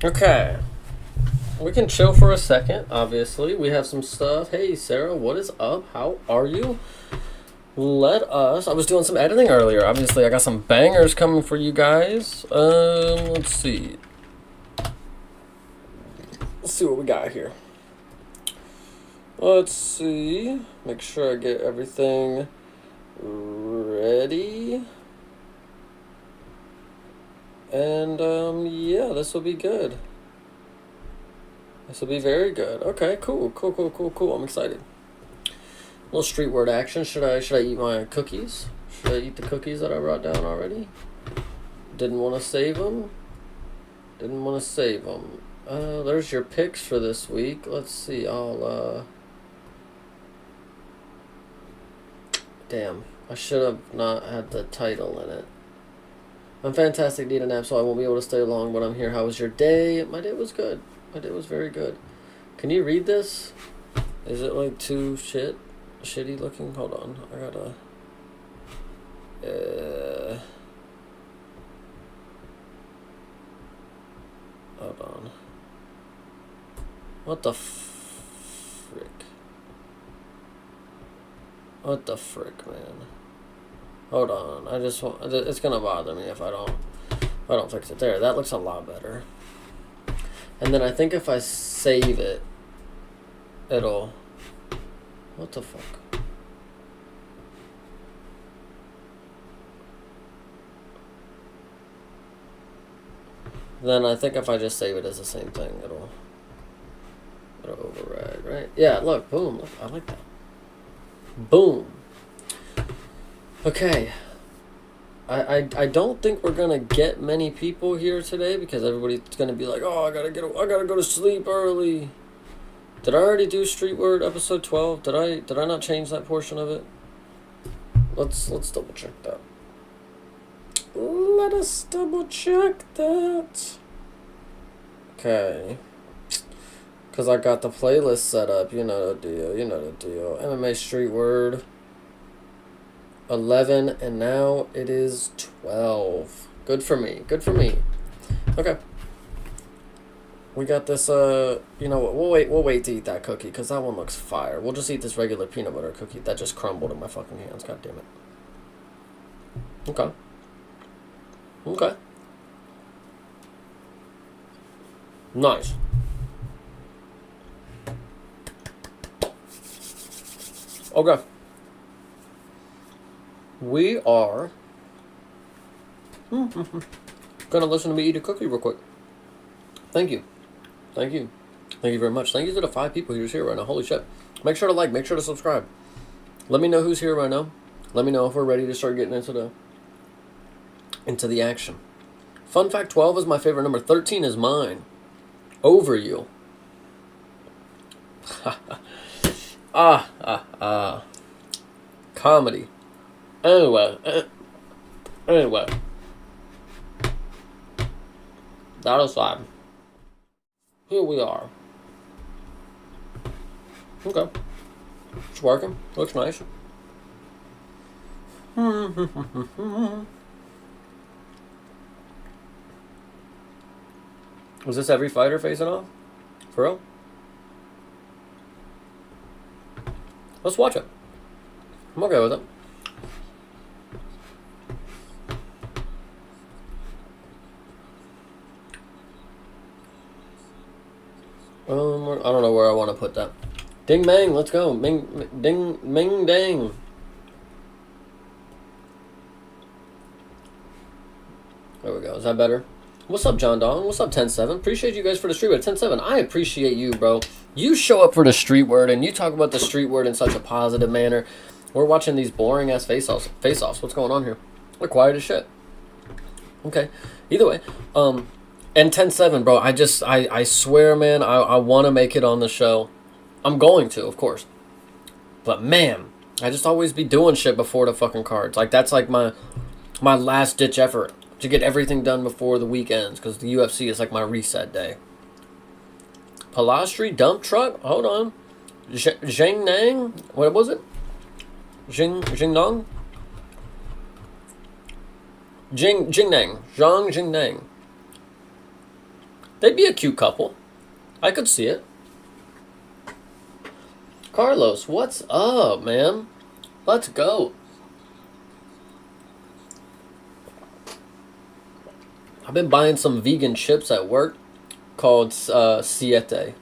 Okay. We can chill for a second, obviously. We have some stuff. Hey, Sarah, what is up? How are you? I was doing some editing earlier. Obviously, I got some bangers coming for you guys. Let's see. Let's see what we got here. Let's see. Make sure I get everything ready. And, yeah, this will be good. This will be very good. Okay, cool. I'm excited. A little street word action. Should I eat my cookies? Should I eat the cookies that I brought down already? Didn't want to save them. There's your picks for this week. Let's see. Damn. I should have not had the title in it. I'm fantastic. Need a nap, so I won't be able to stay long, but I'm here. How was your day? My day was good. My day was very good. Can you read this? Is it like too shitty looking? Hold on. I gotta... Hold on. What the frick? What the frick, man? Hold on. I just want... It's gonna bother me if I don't fix it. There. That looks a lot better. And then I think if I save it, it'll... What the fuck? Then I think if I just save it as the same thing, it'll override, right? Yeah, look, boom. Look, I like that. Boom. Okay. I don't think we're gonna get many people here today because everybody's gonna be like, oh, I gotta go to sleep early. Did I already do Street Word episode 12? Did I not change that portion of it? Let's double check that. Let us double check that. Okay. Because I got the playlist set up. You know the deal. MMA Street Word 11, and now it is 12. Good for me. Okay. We got this, you know what, we'll wait to eat that cookie, because that one looks fire. We'll just eat this regular peanut butter cookie that just crumbled in my fucking hands, god damn it. Okay. Nice. Okay. We are gonna listen to me eat a cookie real quick. Thank you very much. Thank you to the 5 people who's here right now. Holy shit. Make sure to like, make sure to subscribe. Let me know who's here right now. Let me know if we're ready to start getting into the action. Fun fact, 12 is my favorite number. 13 is mine. Over you. Comedy. Anyway. That aside. Here we are. Okay. It's working. Looks nice. Was this every fighter facing off? For real? Let's watch it. I'm okay with it. I don't know where I want to put that. Ding bang, let's go. Ming dang. There we go. Is that better? What's up, John Dong? What's up, 10-7? Appreciate you guys for the street word. 10-7, I appreciate you, bro. You show up for the street word, and you talk about the street word in such a positive manner. We're watching these boring-ass face-offs. What's going on here? We're quiet as shit. Okay. Either way, and 10-7, bro, I swear, man, I want to make it on the show. I'm going to, of course. But, man, I just always be doing shit before the fucking cards. Like, that's like my last-ditch effort to get everything done before the weekends, because the UFC is like my reset day. Palastri dump truck? Hold on. Zhang Nang? What was it? Jing Nang? Jing Nang. Zhang Jing Nang. They'd be a cute couple. I could see it. Carlos, what's up, man? Let's go. I've been buying some vegan chips at work called Siete. I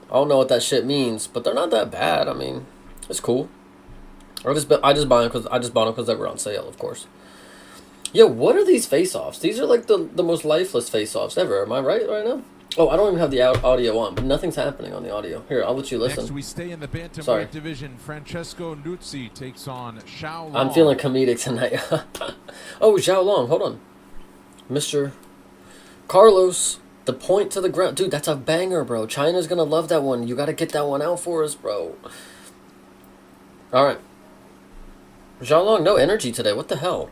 don't know what that shit means, but they're not that bad. I mean, it's cool. I just buy them because they were on sale, of course. Yo, what are these face-offs? These are like the most lifeless face-offs ever. Am I right now? Oh, I don't even have the audio on, but nothing's happening on the audio. Here, I'll let you listen. Next, we stay in the bantamweight division. Francesco Nuzzi takes on Xiao Long. I'm feeling comedic tonight. Oh, Xiao Long, hold on. Mr. Carlos, the point to the ground. Dude, that's a banger, bro. China's going to love that one. You got to get that one out for us, bro. All right. Xiao Long, no energy today. What the hell?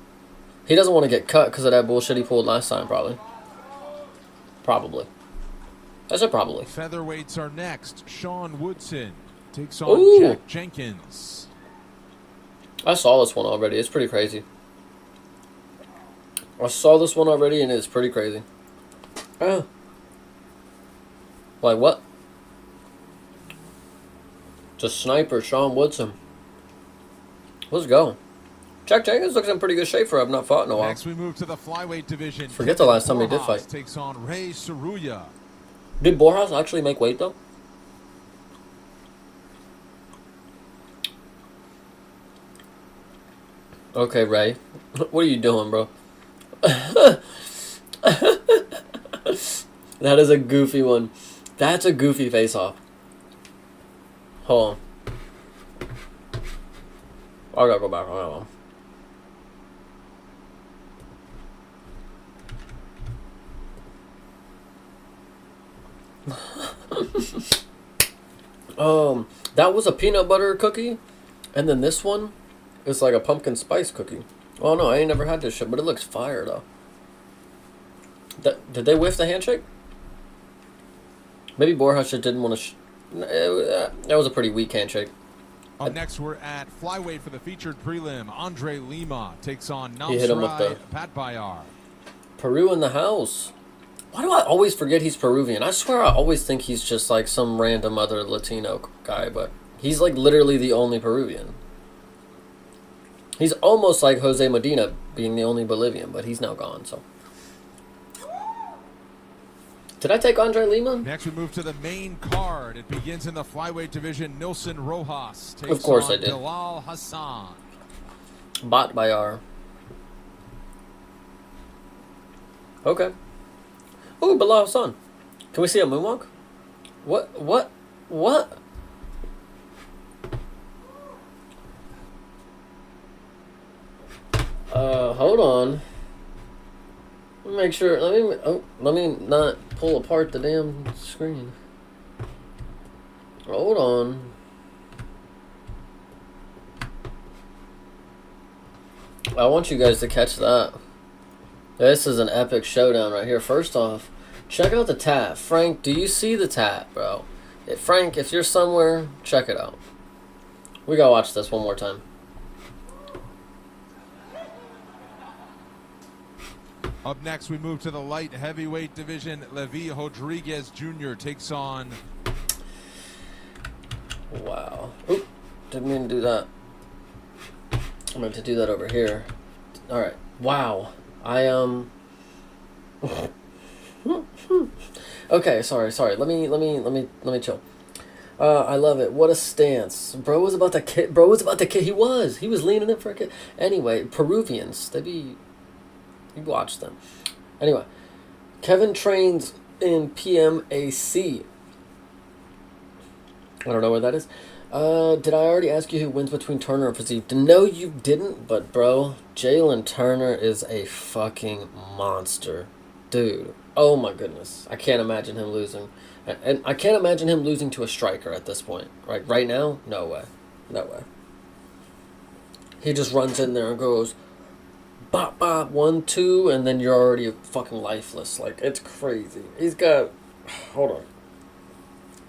He doesn't want to get cut because of that bullshit he pulled last time, probably. Probably. I said probably. Featherweights are next. Sean Woodson takes on Jack Jenkins. I saw this one already. It's pretty crazy. I saw this one already, and it's pretty crazy. Like what? Just sniper Sean Woodson. Let's go. Jack Jenkins looks in pretty good shape for have not fought in a while. Next, we move to the flyweight division. Forget the last time he did fight. Takes on Ray Saruya. Did Borjas actually make weight though? Okay, Ray. What are you doing, bro? That is a goofy one. That's a goofy face-off. Hold on. I gotta go back on that one. That was a peanut butter cookie, and then this one is like a pumpkin spice cookie. Oh no, I ain't never had this shit, but it looks fire though. Did they whiff the handshake? Maybe Borjas just didn't want to. That was a pretty weak handshake. Up next, we're at flyweight for the featured prelim. Andre Lima takes on Namsrai Patbayar. Peru in the house. Why do I always forget he's Peruvian? I swear I always think he's just like some random other Latino guy, but he's like literally the only Peruvian. He's almost like Jose Medina being the only Bolivian, but he's now gone, so. Did I take Andre Lima? Next, we move to the main card. It begins in the flyweight division. Nilson Rojas takes of course on I did. Bilal Hassan. Patbayar. Okay. Oh, Bilal Hassan. Can we see a moonwalk? What? Hold on. Let me make sure. Let me not pull apart the damn screen. Hold on. I want you guys to catch that. This is an epic showdown right here. First off, check out the tat. Frank, do you see the tat, bro? Frank, if you're somewhere, check it out. We gotta watch this one more time. Up next, we move to the light heavyweight division. Levi Rodriguez Jr. takes on... Wow. Oop, didn't mean to do that. I meant to do that over here. All right. Wow. Okay, sorry. Let me chill. I love it. What a stance. Bro was about to kick. He was leaning in for a kick. Anyway, Peruvians, you watch them. Anyway, Kevin trains in PMAC. I don't know where that is. Did I already ask you who wins between Turner and Fiziev? No, you didn't, but bro, Jalen Turner is a fucking monster. Dude, oh my goodness. I can't imagine him losing. And I can't imagine him losing to a striker at this point. Right now? No way. No way. He just runs in there and goes, bop, bop, 1, 2, and then you're already fucking lifeless. Like, it's crazy. He's got... Hold on.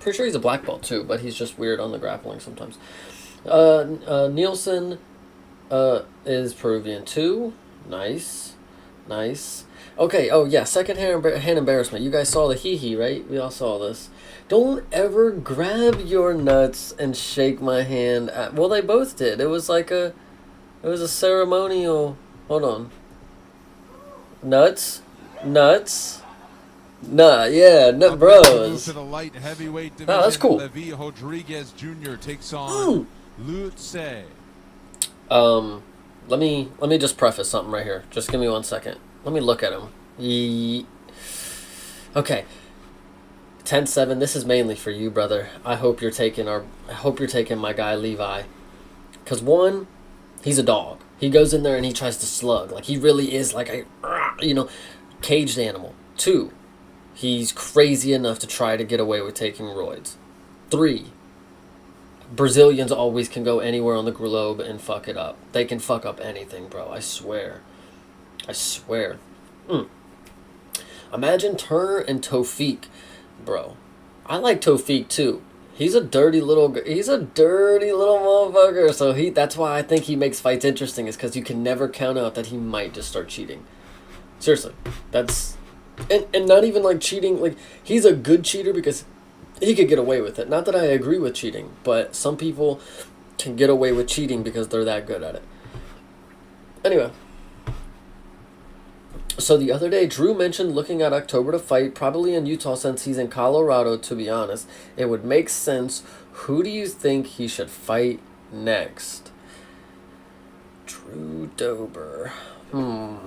Pretty sure he's a black belt too, but he's just weird on the grappling sometimes. Nielsen is Peruvian too. Nice. Nice. Okay, oh yeah, second hand embarrassment. You guys saw the hee-hee, right? We all saw this. Don't ever grab your nuts and shake my hand. Well, they both did. It was a ceremonial. Hold on. Nuts? Nuts? Nah, yeah, nut bros. To the light heavyweight division, that's cool. Levi Rodriguez Jr. takes on Lutze. Let me just preface something right here. Just give me 1 second. Let me look at him. Okay. 10-7, this is mainly for you, brother. I hope you're taking my guy Levi. Cause one, he's a dog. He goes in there and he tries to slug. Like he really is like a caged animal. 2, he's crazy enough to try to get away with taking roids. 3, Brazilians always can go anywhere on the globe and fuck it up. They can fuck up anything, bro. I swear. Imagine Turner and Tofik, bro. I like Tofik too. He's a dirty little motherfucker. So that's why I think he makes fights interesting, is because you can never count out that he might just start cheating. Seriously, that's and not even like cheating. Like he's a good cheater because he could get away with it. Not that I agree with cheating, but some people can get away with cheating because they're that good at it. Anyway. So the other day, Drew mentioned looking at October to fight, probably in Utah since he's in Colorado, to be honest. It would make sense. Who do you think he should fight next? Drew Dober. Drew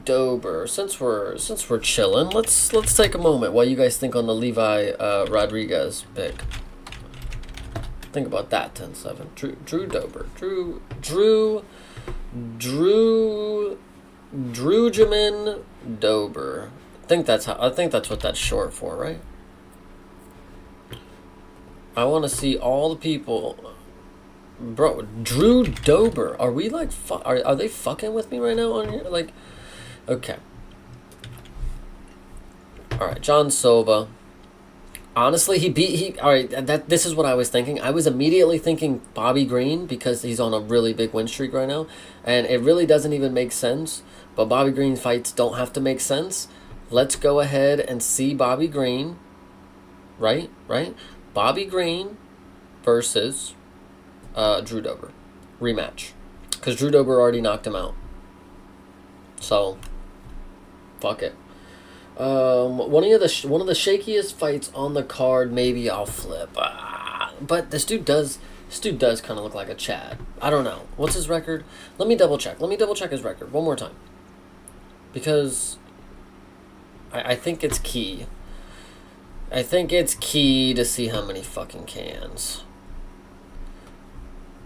Dober. Since we're chilling, let's take a moment while you guys think on the Levi Rodriguez pick. Think about that, 10-7. Drew Dober. Drewjamin Dober. I think that's what that's short for, right? I want to see all the people. Bro, Drew Dober. Are we like are they fucking with me right now on here? Like, okay. All right, John Silva. Honestly, all right, this is what I was thinking. I was immediately thinking Bobby Green because he's on a really big win streak right now, and it really doesn't even make sense. But Bobby Green fights don't have to make sense. Let's go ahead and see Bobby Green. Right? Bobby Green versus Drew Dober. Rematch. Because Drew Dober already knocked him out. So, fuck it. One of the shakiest fights on the card, maybe I'll flip. But this dude does kind of look like a Chad. I don't know. What's his record? Let me double check his record one more time. Because I think it's key. I think it's key to see how many fucking cans.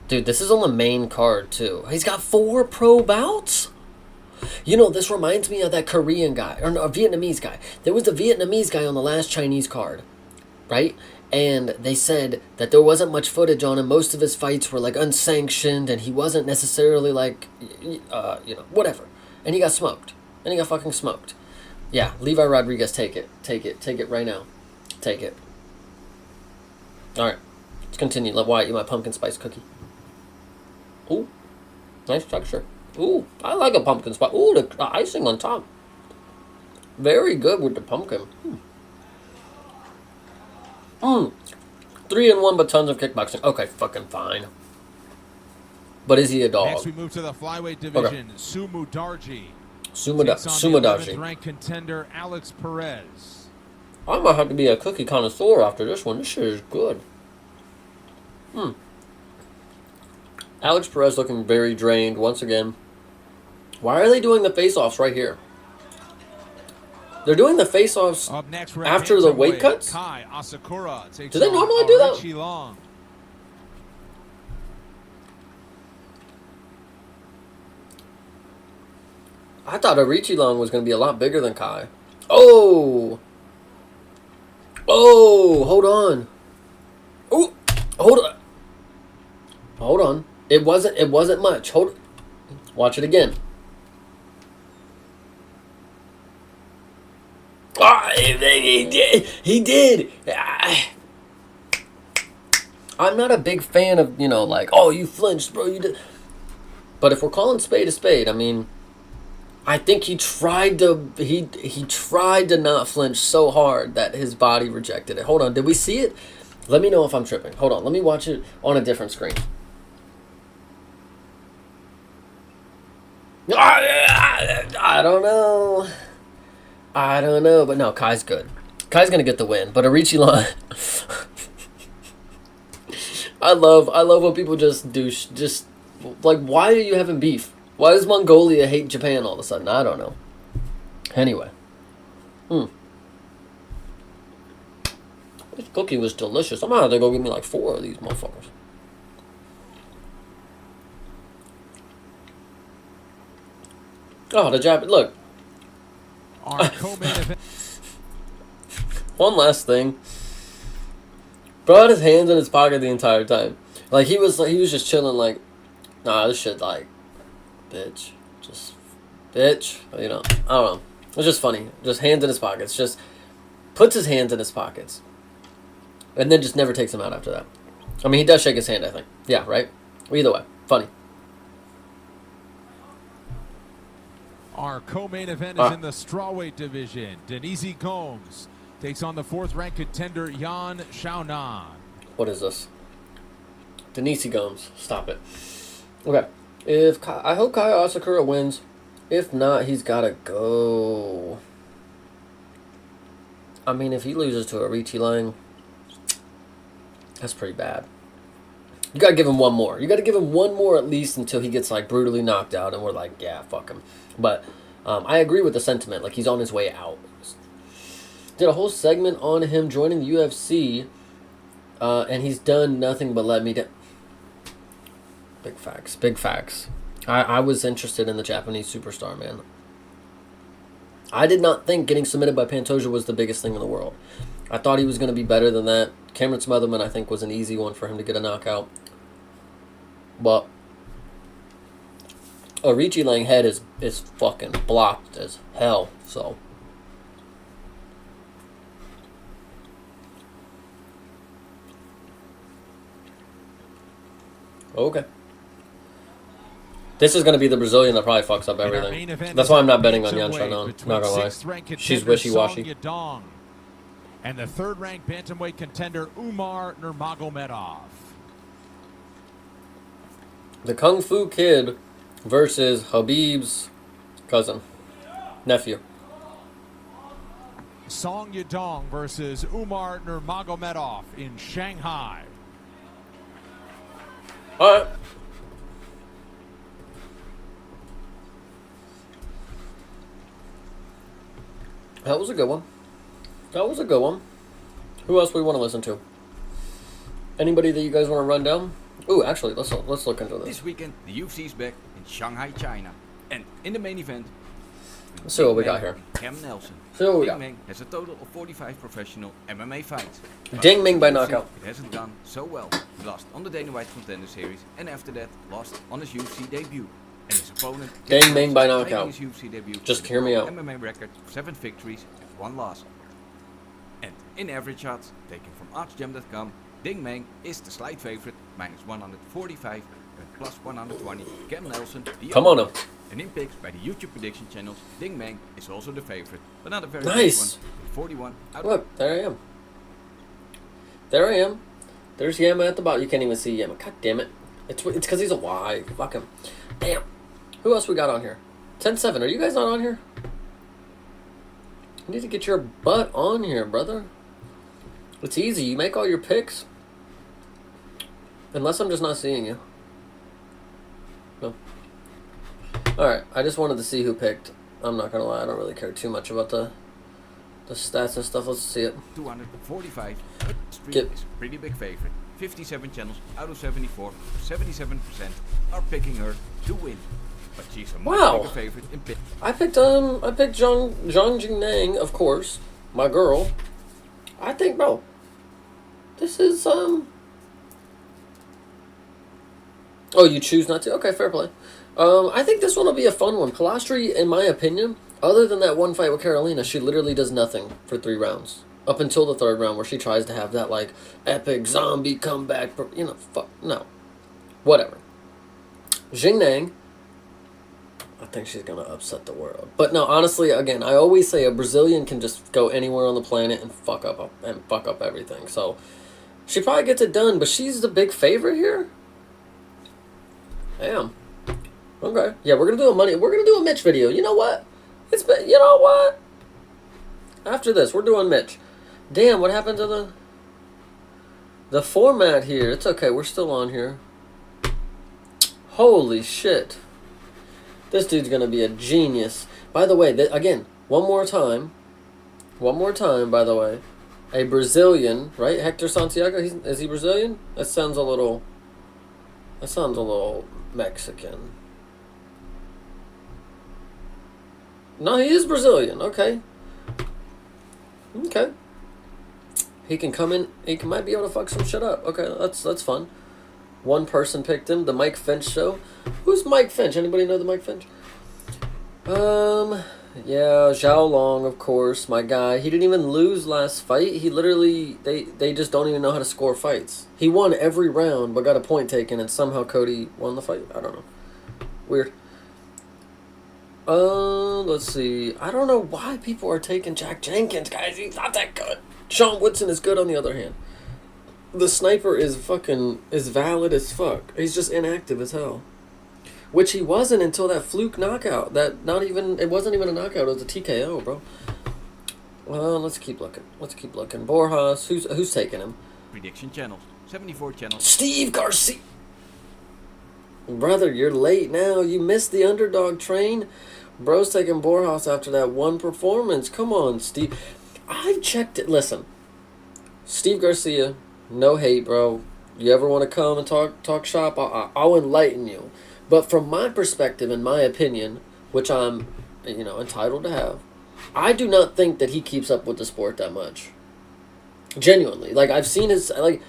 Dude, this is on the main card, too. He's got 4 pro bouts? You know, this reminds me of that Korean guy, or no, a Vietnamese guy. There was a Vietnamese guy on the last Chinese card, right? And they said that there wasn't much footage on him. Most of his fights were, like, unsanctioned, and he wasn't necessarily, like, whatever. And he got smoked. And he got fucking smoked. Yeah, Levi Rodriguez, take it. Take it right now. Take it. Alright, let's continue. Let Wyatt eat my pumpkin spice cookie. Ooh, nice texture. Ooh, I like a pumpkin spice. Ooh, the icing on top. Very good with the pumpkin. 3-1, but tons of kickboxing. Okay, fucking fine. But is he a dog? Next, we move to the flyweight division. Okay. Sumu Darji. Sumadarji. Ranked contender Alex Perez. I might have to be a cookie connoisseur after this one. This shit is good. Alex Perez looking very drained once again. Why are they doing the face-offs right here? They're doing the face-offs after the weight cuts? Do they normally do that? I thought Arichi Long was going to be a lot bigger than Kai. Oh! Oh! Hold on. Oh! Hold on. It wasn't much. Watch it again. Ah, he did. I'm not a big fan of, like, oh, you flinched, bro, you did. But if we're calling spade a spade, I mean, I think he tried to he tried to not flinch so hard that his body rejected it. Hold on, did we see it? Let me know if I'm tripping. Hold on, let me watch it on a different screen. I don't know. I don't know, but no, Kai's good. Kai's gonna get the win, but Arichilon. I love when people just like, why are you having beef? Why does Mongolia hate Japan all of a sudden? I don't know. Anyway. This cookie was delicious. I'm gonna have to go get me like 4 of these motherfuckers. Oh, the Japanese. Look. Our co-main event. One last thing. Bro had his hands in his pocket the entire time. Like, he was just chilling like, nah, this shit, like, bitch. Just, bitch. You know, I don't know. It's just funny. Just hands in his pockets. Just puts his hands in his pockets. And then just never takes them out after that. I mean, he does shake his hand, I think. Yeah, right? Either way. Funny. Our co-main event is in the strawweight division. Denise Gomes takes on the 4th-ranked contender Yan Xiaonan. What is this? Denise Gomes. Stop it. Okay. I hope Kai Asakura wins. If not, he's got to go. I mean, if he loses to Arichi Lang, that's pretty bad. You got to give him one more. You got to give him one more at least until he gets, like, brutally knocked out, and we're like, yeah, fuck him. But I agree with the sentiment. Like, he's on his way out. Did a whole segment on him joining the UFC, and he's done nothing but let me down. Big facts. Big facts. I was interested in the Japanese superstar, man. I did not think getting submitted by Pantoja was the biggest thing in the world. I thought he was going to be better than that. Cameron Smotherman, I think, was an easy one for him to get a knockout. But Arichi Lang head is fucking blocked as hell, so. Okay. This is going to be the Brazilian that probably fucks up everything. That's why I'm not betting on Yan Xiaonan. Not going to lie. She's wishy-washy. And the 3rd-ranked bantamweight contender Umar Nurmagomedov. The Kung Fu Kid versus Habib's cousin. Nephew. Song Yadong versus Umar Nurmagomedov in Shanghai. All right. That was a good one. That was a good one. Who else we want to listen to? Anybody that you guys want to run down? Ooh, actually, let's look into this. This weekend, the UFC is back in Shanghai, China. And in the main event, Let's see what we got here. Cam Nelson. See what we got. Ding Meng has a total of 45 professional MMA fights. Ding Meng by knockout. It hasn't gone so well. He lost on the Dana White Contender Series, and after that, lost on his UFC debut. And his opponent, Ding Meng by knockout. His UFC debut. Just hear me out. MMA record, 7 victories and 1 loss. And in average odds, taken from oddsjam.com, Ding Meng is the slight favorite, minus 145 and plus 120. Cam Nelson, the Come on now. And in picks by the YouTube prediction channels, Ding Meng is also the favorite, but not a very Nice. big one. With 41 out. Look, there I am. There I am. There's Yama at the bottom. You can't even see Yama. God damn it. It's because he's a Y. Fuck him. Damn. Who else we got on here? 10-7. Are you guys not on here? You need to get your butt on here, brother. It's easy. You make all your picks. Unless I'm just not seeing you. No. Alright, I just wanted to see who picked. I'm not gonna lie, I don't really care too much about the stats and stuff. Let's see it. 245. Street Get- is a pretty big favorite. 57 channels out of 74, 77% are picking her to win. But she's a much Wow. bigger favorite in pick. I picked Zhang Jingnang, of course, my girl. I think, bro, this is Oh, you choose not to? Okay, fair play. I think this one will be a fun one. Pilastri, in my opinion, other than that one fight with Carolina, she literally does nothing for 3 rounds. Up until the 3rd round where she tries to have that, like, epic zombie comeback. Fuck, no. Whatever. Jingnang, I think she's gonna upset the world. But no, honestly, again, I always say a Brazilian can just go anywhere on the planet and fuck up everything. So she probably gets it done, but she's the big favorite here. Damn. Okay. Yeah, we're gonna do a Mitch video. You know what? You know what? After this, we're doing Mitch. Damn, what happened to the format here? It's okay, we're still on here. Holy shit. This dude's gonna be a genius. By the way, again, one more time, by the way. A Brazilian, right? Hector Santiago, is he Brazilian? That sounds a little Mexican. No, he is Brazilian. Okay. Okay. He can come in. Might be able to fuck some shit up. Okay, that's fun. One person picked him. The Mike Finch show. Who's Mike Finch? Anybody know the Mike Finch? Yeah, Zhao Long, of course, my guy. He didn't even lose last fight. He literally, they just don't even know how to score fights. He won every round, but got a point taken, and somehow Cody won the fight. I don't know. Weird. Let's see. I don't know why people are taking Jack Jenkins, guys. He's not that good. Sean Woodson is good on the other hand. The sniper is valid as fuck. He's just inactive as hell. Which he wasn't until that fluke knockout. It wasn't even a knockout, it was a TKO, bro. Well, let's keep looking. Borjas, who's taking him? Prediction channels. 74 channels. Steve Garcia. Brother, you're late now. You missed the underdog train. Bro's taking Borjas after that one performance. Come on, Steve. I've checked it. Listen, Steve Garcia, no hate, bro. You ever want to come and talk shop? I'll enlighten you. But from my perspective, in my opinion, which I'm, entitled to have, I do not think that he keeps up with the sport that much. Genuinely, like I've seen his, like,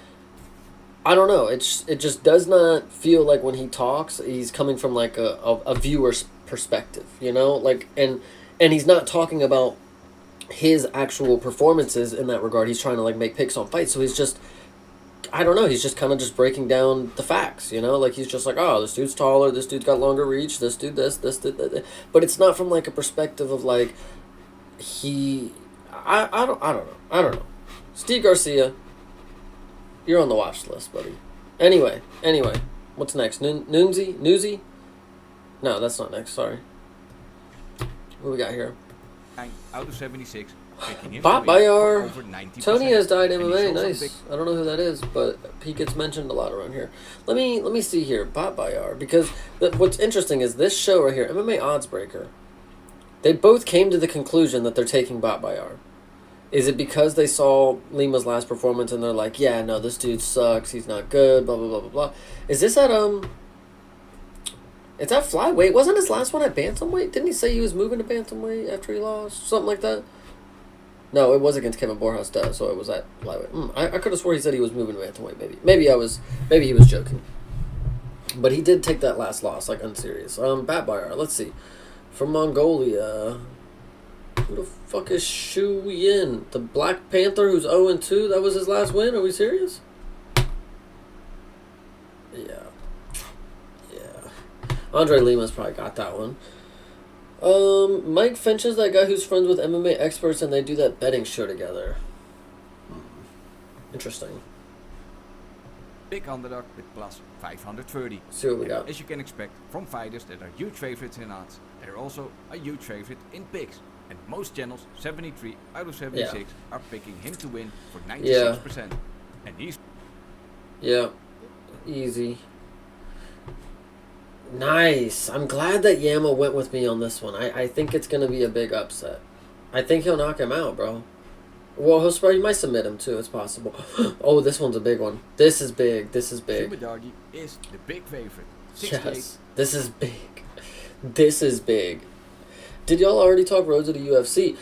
I don't know. It just does not feel like when he talks, he's coming from like a viewer's perspective, like, and he's not talking about his actual performances in that regard. He's trying to like make picks on fights, so he's just, I don't know, he's just kind of just breaking down the facts, like he's just like, oh, this dude's taller, this dude's got longer reach, this dude this dude that. But it's not from like a perspective of like I don't know. Steve Garcia, you're on the watch list, buddy. Anyway, what's next? Newsy? No, that's not next, sorry. What we got here? Out of 76. Bob Bayar. Tony has died MMA. Nice. I don't know who that is, but he gets mentioned a lot around here. Let me see here. Bob Bayar, because what's interesting is this show right here, MMA Oddsbreaker. They both came to the conclusion that they're taking Bob Bayar. Is it because they saw Lima's last performance and they're like, yeah, no, this dude sucks. He's not good. Blah blah blah blah blah. Is this at It's at flyweight. Wasn't his last one at bantamweight? Didn't he say he was moving to bantamweight after he lost? Something like that. No, it was against Kevin Borjas, so it was at flyweight. I could have swore he said he was moving to bantamweight. Maybe he was joking. But he did take that last loss, like unserious. Bat Bayar, let's see. From Mongolia. Who the fuck is Shu Yin? The Black Panther who's 0-2? That was his last win? Are we serious? Yeah. Andre Lima's probably got that one. Mike Finch is that guy who's friends with MMA experts and they do that betting show together. Interesting. Big underdog with plus 530. See what we got. As you can expect from fighters that are huge favorites in odds, they're also a huge favorite in picks. And most channels, 73 out of 76, are picking him to win for 96%. And he's... Yeah. Easy. Nice. I'm glad that Yama went with me on this one. I think it's going to be a big upset. I think he'll knock him out, bro. Well, he might submit him, too. It's possible. Oh, this one's a big one. This is big. Subadagi is the big favorite. Yes. This is big. Did y'all already talk Road to the UFC?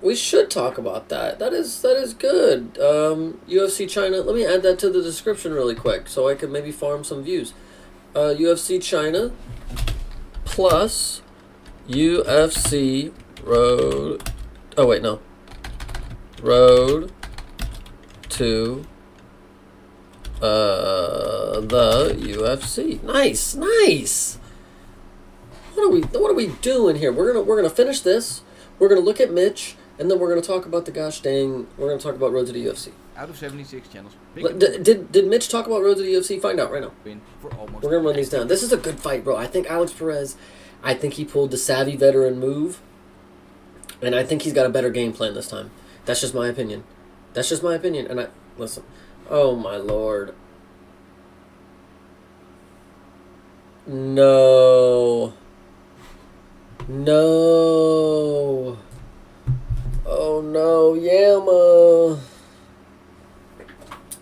We should talk about that. That is good. UFC China. Let me add that to the description really quick so I could maybe farm some views. UFC China plus UFC Road. Oh wait, no. Road to the UFC. Nice. what are we doing here? We're gonna finish this. We're gonna look at Mitch, and then we're gonna talk about the gosh dang. We're gonna talk about Road to the UFC. Out of 76 channels, Did Mitch talk about Road to the UFC? Find out right now. win for almost We're gonna run these down. This is a good fight, bro. I think Alex Perez. I think he pulled the savvy veteran move, and I think he's got a better game plan this time. That's just my opinion. That's just my opinion. And listen. Oh my lord. No. No. Oh no, Yama.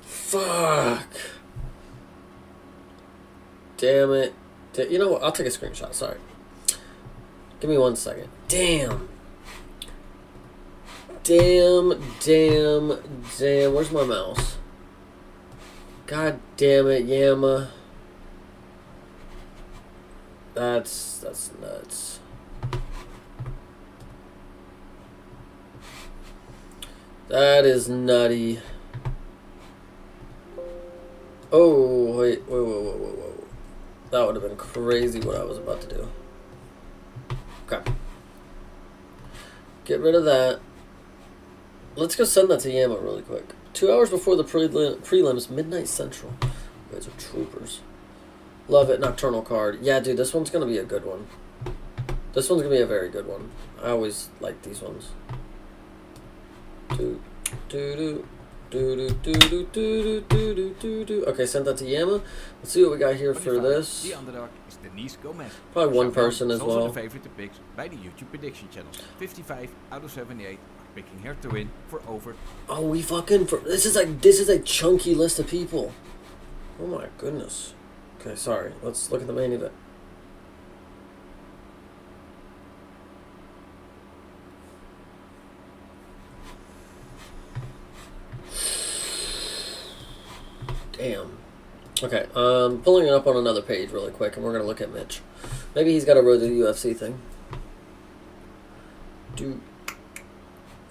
Fuck. Damn it. You know what? I'll take a screenshot. Sorry. Give me 1 second. Damn. Damn. Where's my mouse? God damn it, Yama. That's nuts. That is nutty. Oh, wait. Whoa. That would have been crazy what I was about to do. Okay. Get rid of that. Let's go send that to Yama really quick. 2 hours before the prelims, midnight central. You guys are troopers. Love it, nocturnal card. Yeah, dude, this one's going to be a good one. This one's going to be a very good one. I always like these ones. Okay, send that to Yama. Let's see what we got here for this. The underdog is Denise Gomez. Probably one person as also well. the favorite to pick by the YouTube prediction channels. 55 out of 78 are picking her to win for over. Oh, we fucking... This is a chunky list of people. Oh my goodness. Okay, sorry. Let's look at the main event. Damn. Okay, pulling it up on another page really quick, and we're gonna look at Mitch. Maybe he's got a Road to the UFC thing.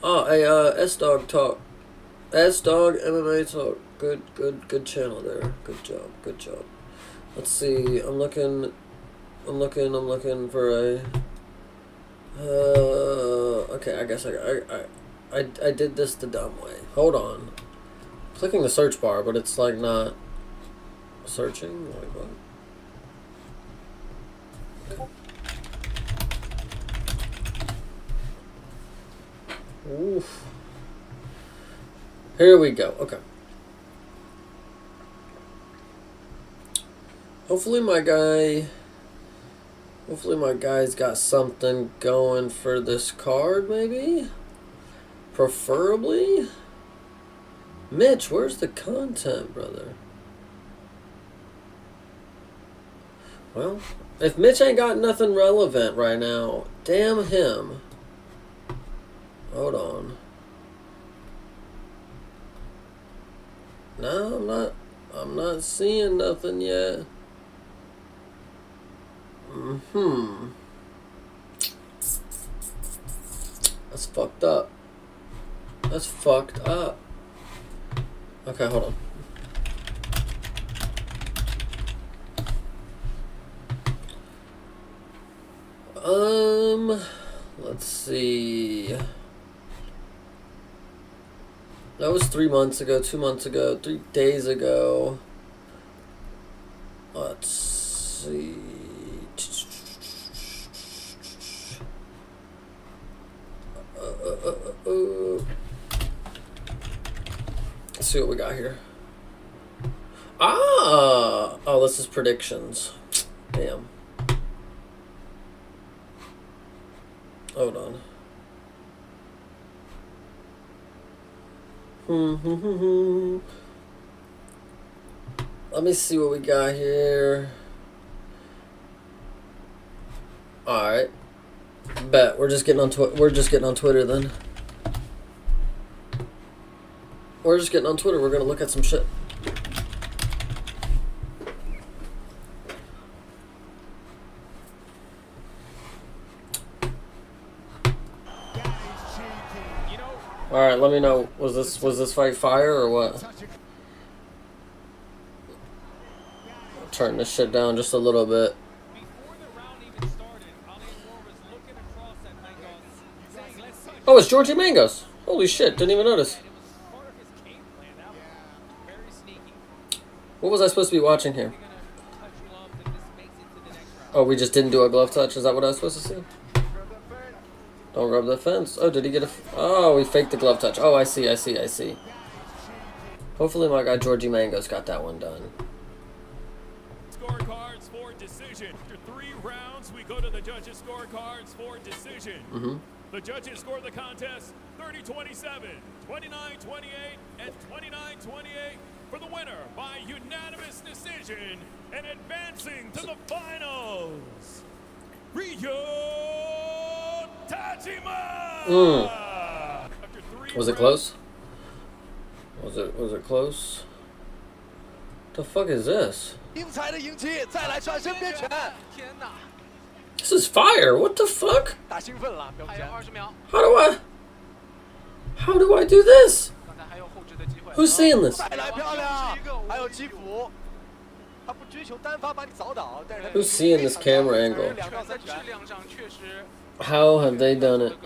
S-Dog Talk. S-Dog MMA Talk. Good channel there. Good job. Let's see. I'm looking for a. Okay. I guess I did this the dumb way. Hold on. Clicking the search bar, but it's like not searching. Like what? Oof. Here we go. Okay. Hopefully my guy's got something going for this card, maybe? Preferably? Mitch, where's the content, brother? Well, if Mitch ain't got nothing relevant right now, damn him. Hold on. No, I'm not seeing nothing yet. That's fucked up. Okay, hold on. Let's see. That was 3 months ago, 2 months ago, 3 days ago. Let's see. Let's see what we got here. Oh, this is predictions. Damn. Hold on. Let me see what we got here. All right. Bet we're just getting on Twitter then. We're just getting on Twitter. We're gonna look at some shit. All right, let me know. Was this fight fire or what? Turn this shit down just a little bit. it's Georgie Mangos. Holy shit, didn't even notice. What was I supposed to be watching here? Oh, we just didn't do a glove touch? Is that what I was supposed to see? Don't rub the fence. Oh, did he get a... Oh, we faked the glove touch. Oh, I see. Hopefully my guy Georgie Mangos got that one done. Scorecards for decision. After 3 rounds, we go to the judges' scorecards for decision. The judges score the contest 30-27, 29-28, and 29-28 for the winner by unanimous decision and advancing to the finals, Ryo Tajima! Was it close? Was it close? The fuck is this? This is fire. What the fuck? How do I do this? Who's seeing this? Who's seeing this camera angle? How have they done it?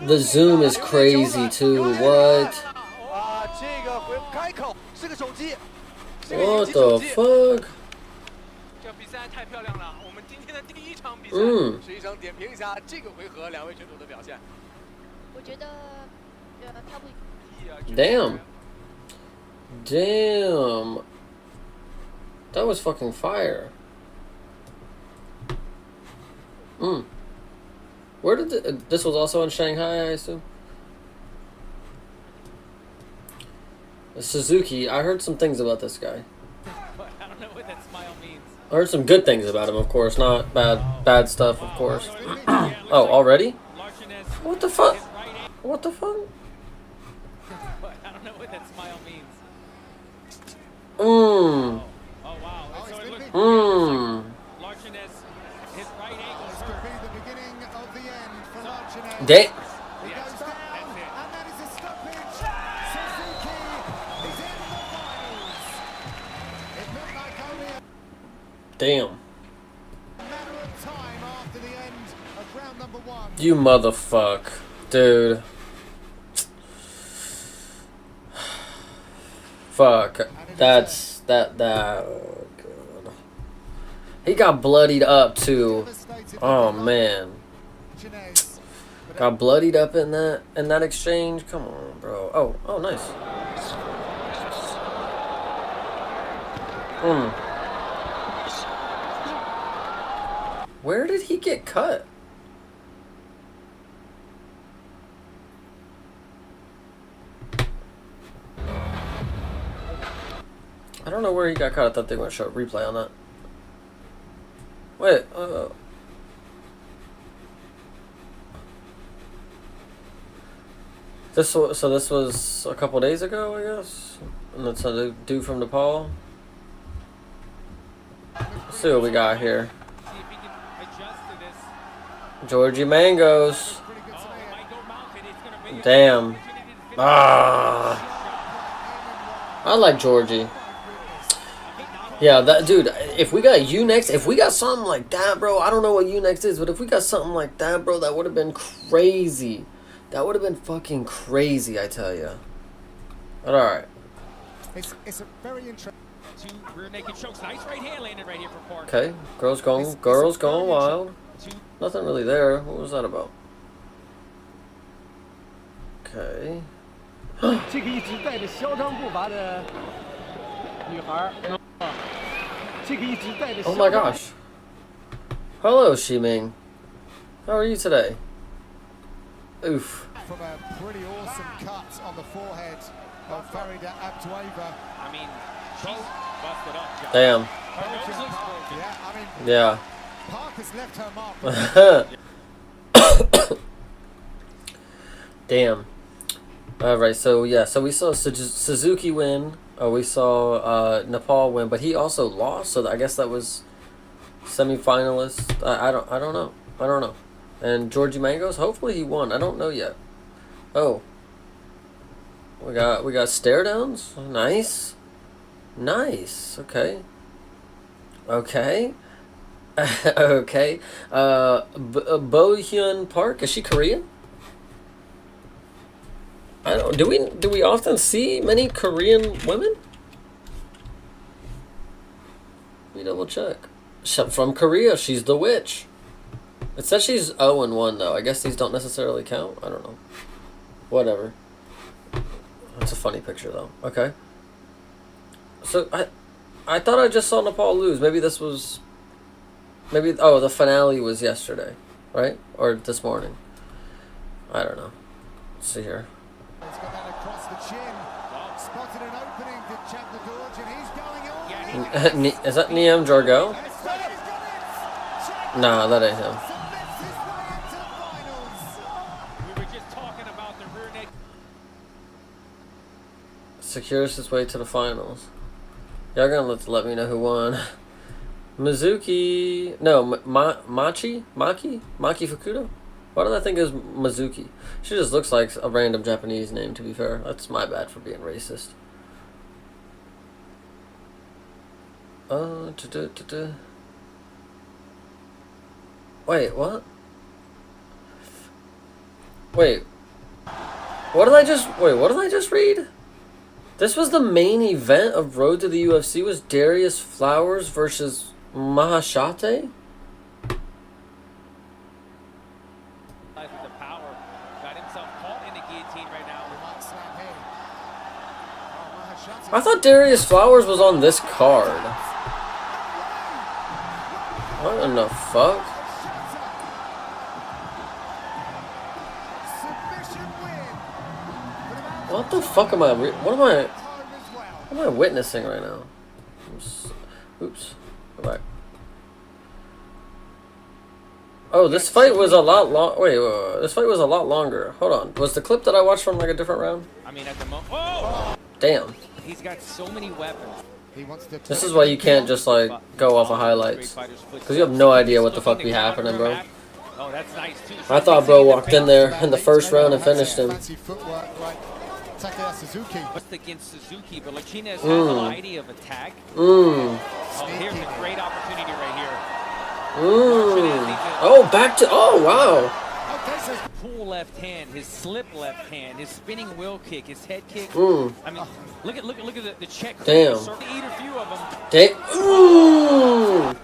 The zoom is crazy too. What? What the fuck? Damn. That was fucking fire. Where did this was also in Shanghai, I assume? Suzuki, I heard some things about this guy. I don't know what that smile means. I heard some good things about him, of course, not bad stuff, of course. Oh, already? What the fuck? What the fuck? I don't know what that smile means. Mmm. Oh wow. So it looks Mmm. Larchinez, his right ankle is This could be the beginning of the end for Larchinez. Damn. He goes down, and that is a stoppage. Suzuki is in the finals. It looked like only Damn. a matter of time after the end of round number 1. You motherfuck. Dude. Fuck. That's that oh god. He got bloodied up too. Oh man. Martinez. Got bloodied up in that exchange. Come on, bro. Oh, nice. Where did he get cut? I don't know where he got cut. I thought they were going to show a replay on that. Wait, this was a couple days ago, I guess? And that's a dude from Nepal. Let's see what we got here. see if he can adjust to this. Georgie Mangos. Pretty good to me. Might go mounted. It's gonna be Damn. I like Georgie. Yeah, that dude, if we got U-Next, if we got something like that, bro, I don't know what U-Next is, but if we got something like that, bro, that would have been crazy. That would have been fucking crazy, I tell you. But alright. It's a very interesting. two rear naked chokes. Nice right hand landed right here for Park. Okay, girls going wild. Nothing really there. What was that about? Okay. 这个一直带着嚣张步伐的女孩，这个一直带着。Oh my gosh. Hello, Shiming. How are you today? Oof. From a pretty awesome cut on the forehead of Farida Abdueva. I mean, she's busted up, John. Damn. Her nose looks broken. Yeah, I mean, Yeah. Park has left her mark. Damn. Alright, so yeah, so we saw Suzuki win. We saw Nepal win, but he also lost, so I guess that was semi-finalist. I don't know. And Georgie Mangos, hopefully he won. I don't know yet. Oh. We got stare downs. Nice. Okay. Okay. Bo Hyun Park, is she Korean? I don't. Do we often see many Korean women? Let me double check. From Korea, she's the witch. It says she's 0-1 though. I guess these don't necessarily count. I don't know. Whatever. That's a funny picture though. Okay. So I thought I just saw Nepal lose. Maybe this was. Maybe the finale was yesterday, right? Or this morning. I don't know. Let's see here. He's got that across the chin. Spotted an opening to check the Gorge, and he's going on. Is that Niam Jargo? And it's got it. He's got it. Nah, that ain't him. Submits his way into the finals. We were just talking about the rear neck. Secures his way to the finals. Y'all gonna let me know who won. Mizuki. No, Maki Fukuda? Why did I think it was Mizuki? She just looks like a random Japanese name, to be fair. That's my bad for being racist. Wait, what? Wait. What did I just read? This was the main event of Road to the UFC was Darius Flowers versus Mahashate? With the power, got himself caught in the guillotine right now. He might snap here. Oh, Mahashati. I thought Darius Flowers was on this card. What in the fuck? Submission win. What the fuck am I? What am I witnessing right now? Oops. Go back. Oh, this fight was a lot long. Wait, this fight was a lot longer. Hold on. Was the clip that I watched from like a different round? I mean, at the moment. Oh! Damn. He's got so many weapons. He wants to. This is why you can't just like go off of highlights, because you have no idea what the fuck be happening, bro. Oh, that's nice too. I thought bro walked in there in the first round and finished him. Fancy footwork, right? Takaya Suzuki. Just against Suzuki, but Lachinez has a variety of attack. Mmm. Oh, here's a great opportunity right here. Oh, back to. Oh, wow. Okay, so Pull left hand, his slip left hand, his spinning wheel kick, his head kick. I mean, look at the check. Damn. Eat a few of them. Ooh.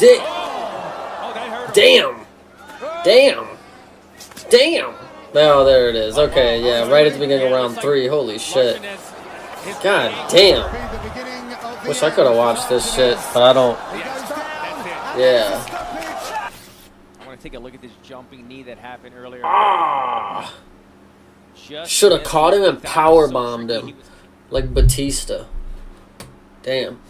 Oh, that hurt him. Damn. Oh, there it is. Okay, yeah, right at the beginning of round 3. Holy shit. God damn. be the beginning of the Wish I could have watched this shit, but I don't. Yeah. I want to take a look at this jumping knee that happened earlier. Ah. Just Should have missed. caught him and That was power so bombed tricky. him. He was- Like Batista. Damn.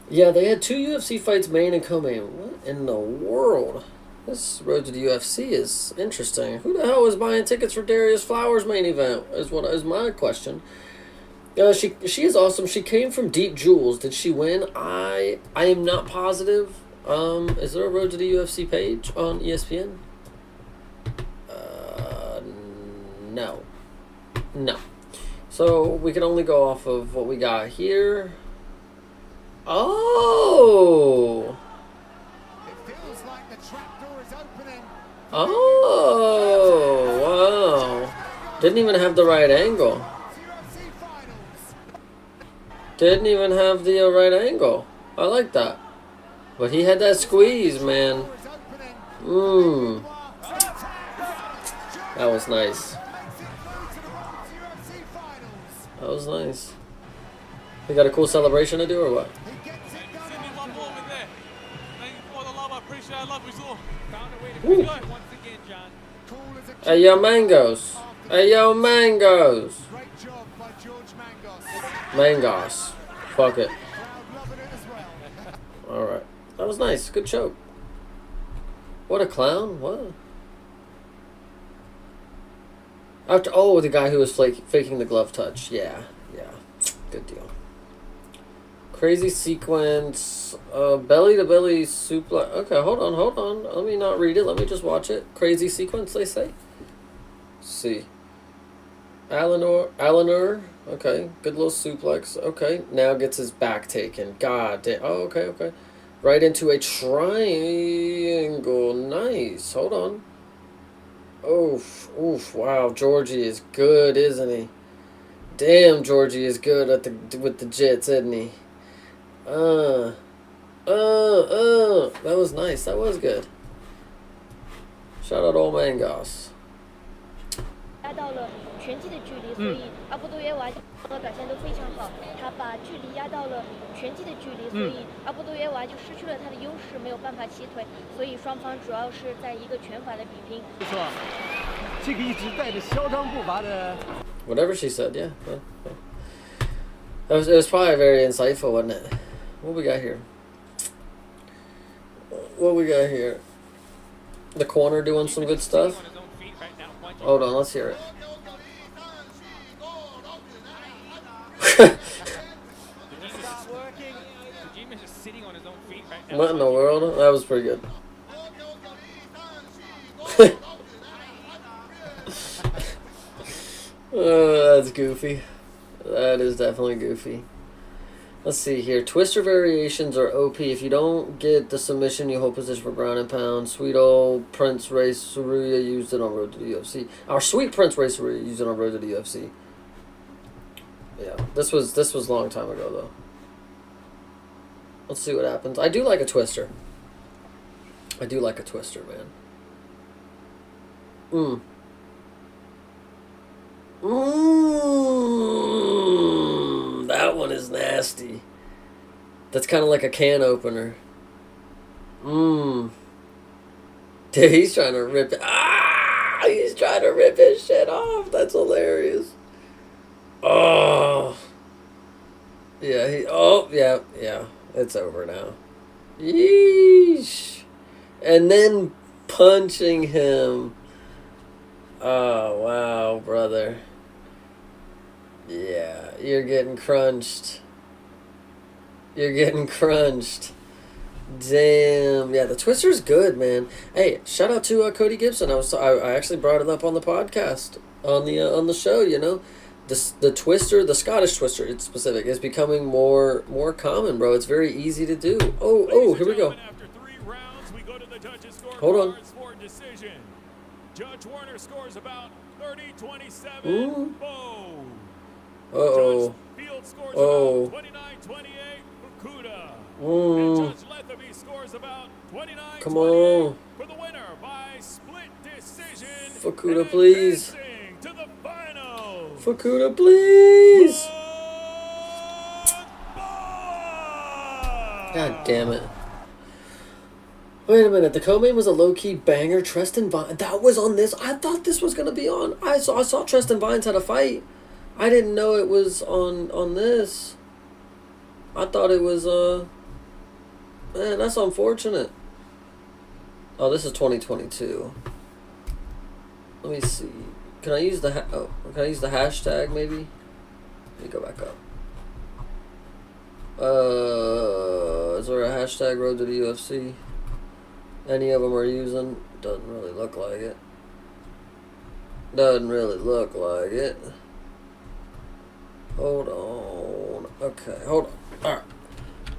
Yeah, they had 2 UFC fights, main and co-main. What in the world? This road to the UFC is interesting. Who the hell is buying tickets for Darius Flowers' main event? Is my question. She is awesome. She came from Deep Jewels. Did she win? I am not positive. Is there a road to the UFC page on ESPN? No. So we can only go off of what we got here. Oh. It feels like the trapdoor is opening. Oh. Wow. Didn't even have the right angle. UFC finals. Didn't even have the right angle. I like that. But he had that squeeze, man. Door is opening. That was nice. Makes it through to the World UFC finals. That was nice. We got a cool celebration to do or what? He gets it done. Send me one more with that. Thank you for the love. I appreciate it. I love you all. Found a way to Woo. finish it once again, John. Cool as a Hey, yo, Mangoes. Hey, yo, Mangoes. Great job by George Mangos. Mangos. Fuck it. Crowd loving it as well. Alright. That was nice. Good choke. What a clown. What? The guy who was faking the glove touch. Yeah. Good deal. Crazy sequence. Belly to belly suplex. Okay, hold on. Let me not read it. Let me just watch it. Crazy sequence, they say. Let's see. Eleanor. Okay, good little suplex. Okay, now gets his back taken. God damn. Oh, okay. Right into a triangle. Nice. Hold on. Oof. Oof. Wow. Georgie is good, isn't he? Damn, Georgie is good at with the jits, isn't he? That was nice. That was good. Shout out old Mangos. 压到了拳击的距离，所以阿布多耶娃的表现都非常好。他把距离压到了拳击的距离，所以阿布多耶娃就失去了他的优势，没有办法起腿。所以双方主要是在一个拳法的比拼。没错，这个一直带着嚣张步伐的。Whatever she said, yeah. It was probably very insightful, wasn't it? What we got here? What we got here? The corner doing some good stuff. Hold on, let's hear it. What in the world? That was pretty good. That's goofy. That is definitely goofy. Let's see here. Twister variations are OP. If you don't get the submission, you hold position for ground and pound. Sweet old Prince Ray Saruya used it on Road to the UFC. Our sweet Prince Ray Saruya used it on Road to the UFC. Yeah, this was a long time ago though. Let's see what happens. I do like a twister. I do like a twister, man. That one is nasty. That's kind of like a can opener. Dude, he's trying to rip it. He's trying to rip his shit off. That's hilarious. Oh. Yeah, yeah. It's over now. Yeesh. And then punching him. Oh, wow, brother. Yeah, you're getting crunched. You're getting crunched. Damn. Yeah, the twister's good, man. Hey, shout out to Cody Gibson. I actually brought it up on the podcast on the show. You know, the twister, the Scottish twister, it's specific, is becoming more common, bro. It's very easy to do. Oh, here we go. After 3 rounds, we go to the judges' Hold on. scorecards for decision. Judge Warner scores about 30-27. Ooh. Bow. Uh-oh. Judge Field scores Oh. about 29-28. Fukuda. Mm. And Judge Letheby scores about 29-28. Come on. For the winner by split decision. Fukuda, and please. advancing to the finals. Fukuda, please. God damn it. Wait a minute. The co-main was a low-key banger. Treston Vines. That was on this. I thought this was going to be on. I saw Treston Vines had a fight. I didn't know it was on this. I thought it was, man, that's unfortunate. Oh, this is 2022. Let me see. Can I use the can I use the hashtag maybe? Let me go back up. Is there a hashtag Road to the UFC? Any of them are using? Doesn't really look like it. Doesn't really look like it. Hold on. Okay, hold on. Alright.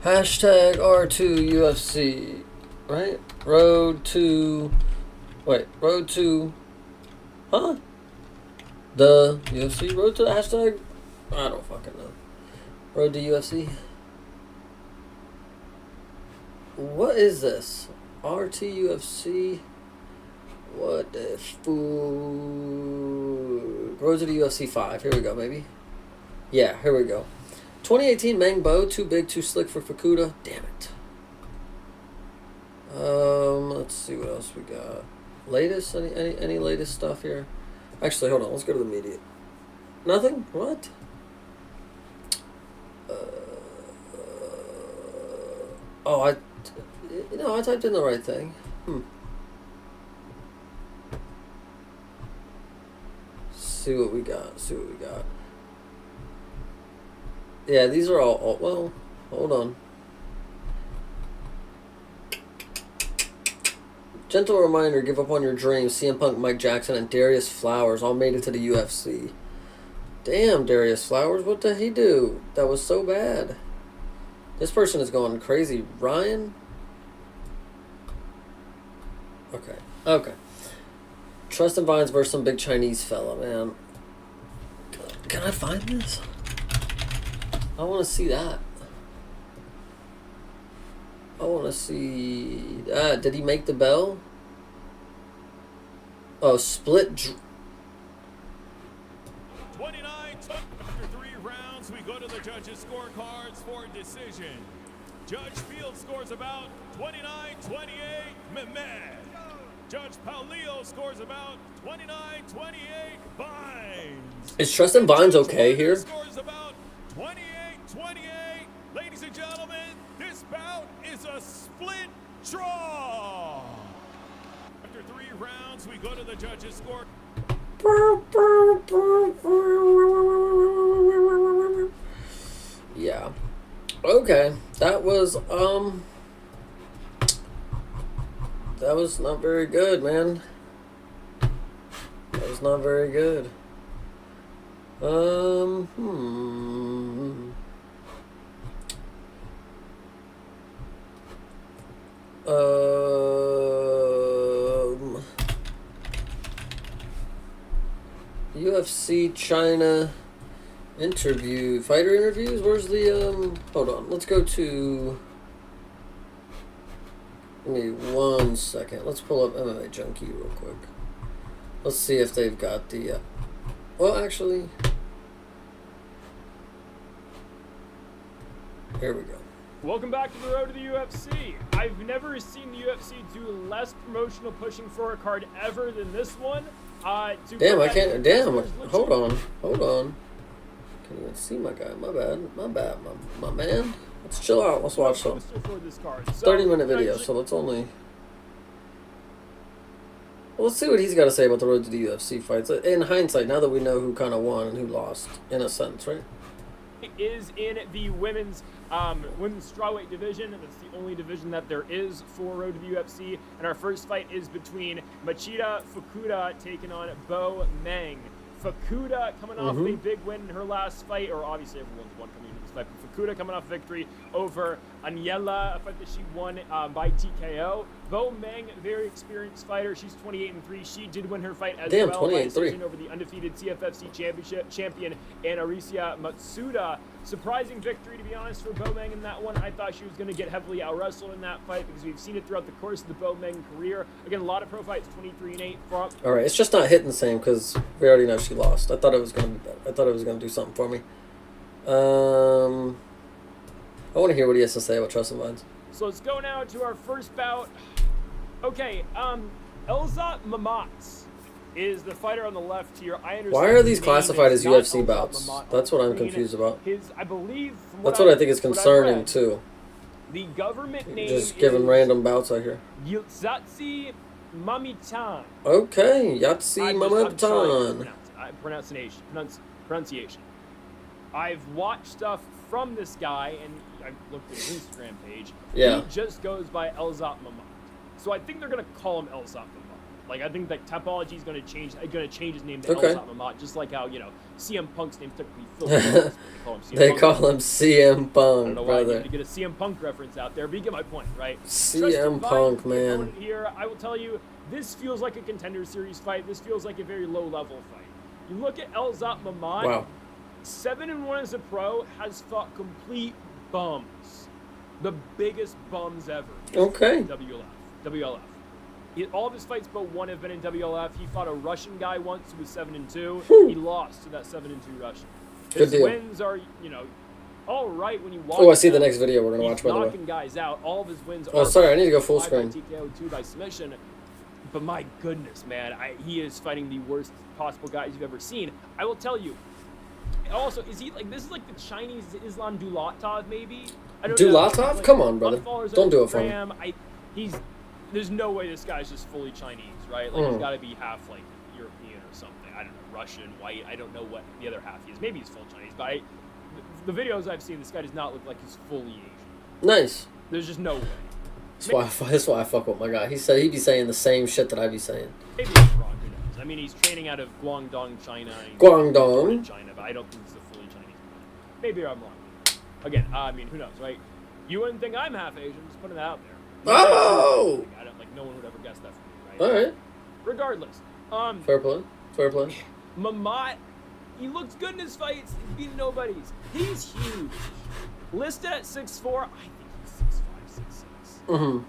Hashtag R2UFC. Right? Road to... Huh? The UFC? Road to the hashtag? I don't fucking know. Road to UFC? What is this? RTUFC? What the fool? Road to the UFC 5. Here we go, maybe. Yeah, here we go. 2018 Mang Bo, too big, too slick for Fukuda. Damn it. Let's see what else we got. Latest? Any latest stuff here? Actually, hold on. Let's go to the media. Nothing? What? I typed in the right thing. See what we got. Yeah, these are all well, hold on. Gentle reminder, give up on your dreams. CM Punk, Mike Jackson, and Darius Flowers all made it to the UFC. Damn, Darius Flowers, what did he do? That was so bad. This person is going crazy. Ryan? Okay. Okay. Trust and Vines versus some big Chinese fella, man. Can I find this? I want to see that. I want to see that. Did he make the bell? Oh, split. 29 after 3 rounds, we go to the judges' scorecards for decision. Judge Field scores about 29-28, Mehmed. Judge Paulio scores about 29-28, Vines. Is Tristan Vines okay here? Scores about 28-28. Ladies and gentlemen, this bout is a split draw. After 3 rounds, we go to the judges' score. Yeah. Okay. That was not very good, man. That was not very good. UFC China fighter interviews. Where's the hold on, let's go to, give me 1 second, let's pull up MMA Junkie real quick. Let's see if they've got the well, actually, here we go. Welcome back to the road to the UFC. I've never seen the UFC do less promotional pushing for a card ever than this one. Damn, I can't. Damn, hold on. Can't even see my guy. My bad, my man. Let's chill out. Let's watch some. 30-minute video, so let's only. Well, let's see what he's got to say about the road to the UFC fights. In hindsight, now that we know who kind of won and who lost, in a sense, right? Is in the women's strawweight division. That's the only division that there is for road to the UFC. And our first fight is between Machida Fukuda taking on Bo Meng. Fukuda coming off a big win in her last fight, or obviously everyone's won coming into this fight, but Fukuda coming off victory over Aniela, a fight that she won by TKO. Bo Meng, very experienced fighter. She's 28-3. She did win her fight as well by decision over the undefeated CFFC champion Anarisia Matsuda. Surprising victory, to be honest, for Bo Meng in that one. I thought she was going to get heavily out-wrestled in that fight because we've seen it throughout the course of the Bo Meng career. Again, a lot of pro fights, 23-8. All right, it's just not hitting the same because we already know she lost. I thought it was going to be better. I thought it was going to do something for me. I want to hear what he has to say about Trust and Vines. So let's go now to our first bout. Okay, Elzat Mamats is the fighter on the left here. I understand. Why are these classified as UFC bouts? That's what I'm confused about. I believe. That's what I think is concerning too. The government name just giving random bouts out here. Yatsi Mamitan. Okay, Yatsi Mamitan. Pronunciation. I've watched stuff from this guy, and I looked at his Instagram page. Yeah. He just goes by Elzat Mamat. So I think they're gonna call him Elzat Mamat. Like, I think that Topology is gonna change his name to Elzat Mamat, just like how, CM Punk's name typically Phil. They call him CM Punk, I don't know why I need to get a CM Punk reference out there, but you get my point, right? CM Punk, man. Here, I will tell you, this feels like a Contender Series fight. This feels like a very low-level fight. You look at Elzat Mamat. Wow. 7-1 as a pro, has fought complete bums. The biggest bums ever. Okay. WLF. All of his fights but one have been in WLF. He fought a Russian guy once who was 7-2. He lost to that 7-2 Russian. His wins are, all right when you watch. Oh, I see the next video we're going to watch, by the way. Knocking guys out. All of his wins are. Oh, sorry, I need to go full screen. TKO 2 by submission. But my goodness, man, he is fighting the worst possible guys you've ever seen. I will tell you. Also, is he this is like the Chinese Islam Dulatov, maybe? I don't know. Dulatov? Come on, brother. Don't do it for me. There's no way this guy's just fully Chinese, right? Like, he's got to be half, European or something. I don't know, Russian, white. I don't know what the other half he is. Maybe he's full Chinese, but the videos I've seen, this guy does not look like he's fully Asian. Nice. There's just no way. That's why I fuck with my guy. He'd be saying the same shit that I be saying. Maybe he's wrong. Who knows? I mean, he's training out of Guangdong, China. Guangdong. China, but I don't think he's a fully Chinese guy. Maybe I'm wrong. Again, who knows, right? You wouldn't think I'm half Asian. Just putting that out there. Oh! I don't no one would ever guess that from me, All right. Regardless, Fair play. Fair play. Mamat, he looks good in his fights. He's beating nobodies. He's huge. Listed at 6'4", I think he's 6'5", 6'6". Mm-hmm.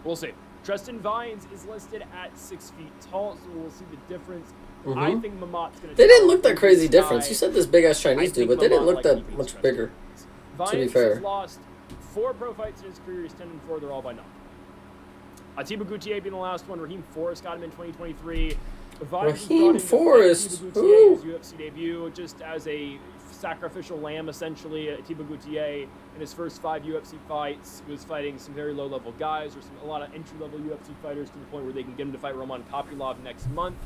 We'll see. Tristan Vines is listed at 6 feet tall, so we'll see the difference. Mm-hmm. I think Mamat's going to... They didn't look that crazy difference. You said this big-ass Chinese dude, but they didn't look that much bigger, Vines to be fair. has lost 4 pro fights in his career. He's 10-4. They're all by knockout. Atiba Gutierrez being the last one. Raheem Forrest got him in 2023. Raheem Forrest. Atiba Gutierrez, his UFC debut, just as a sacrificial lamb, essentially. Atiba Gutierrez, in his first 5 UFC fights, was fighting some very low-level guys, or a lot of entry-level UFC fighters, to the point where they can get him to fight Roman Kopylov next month.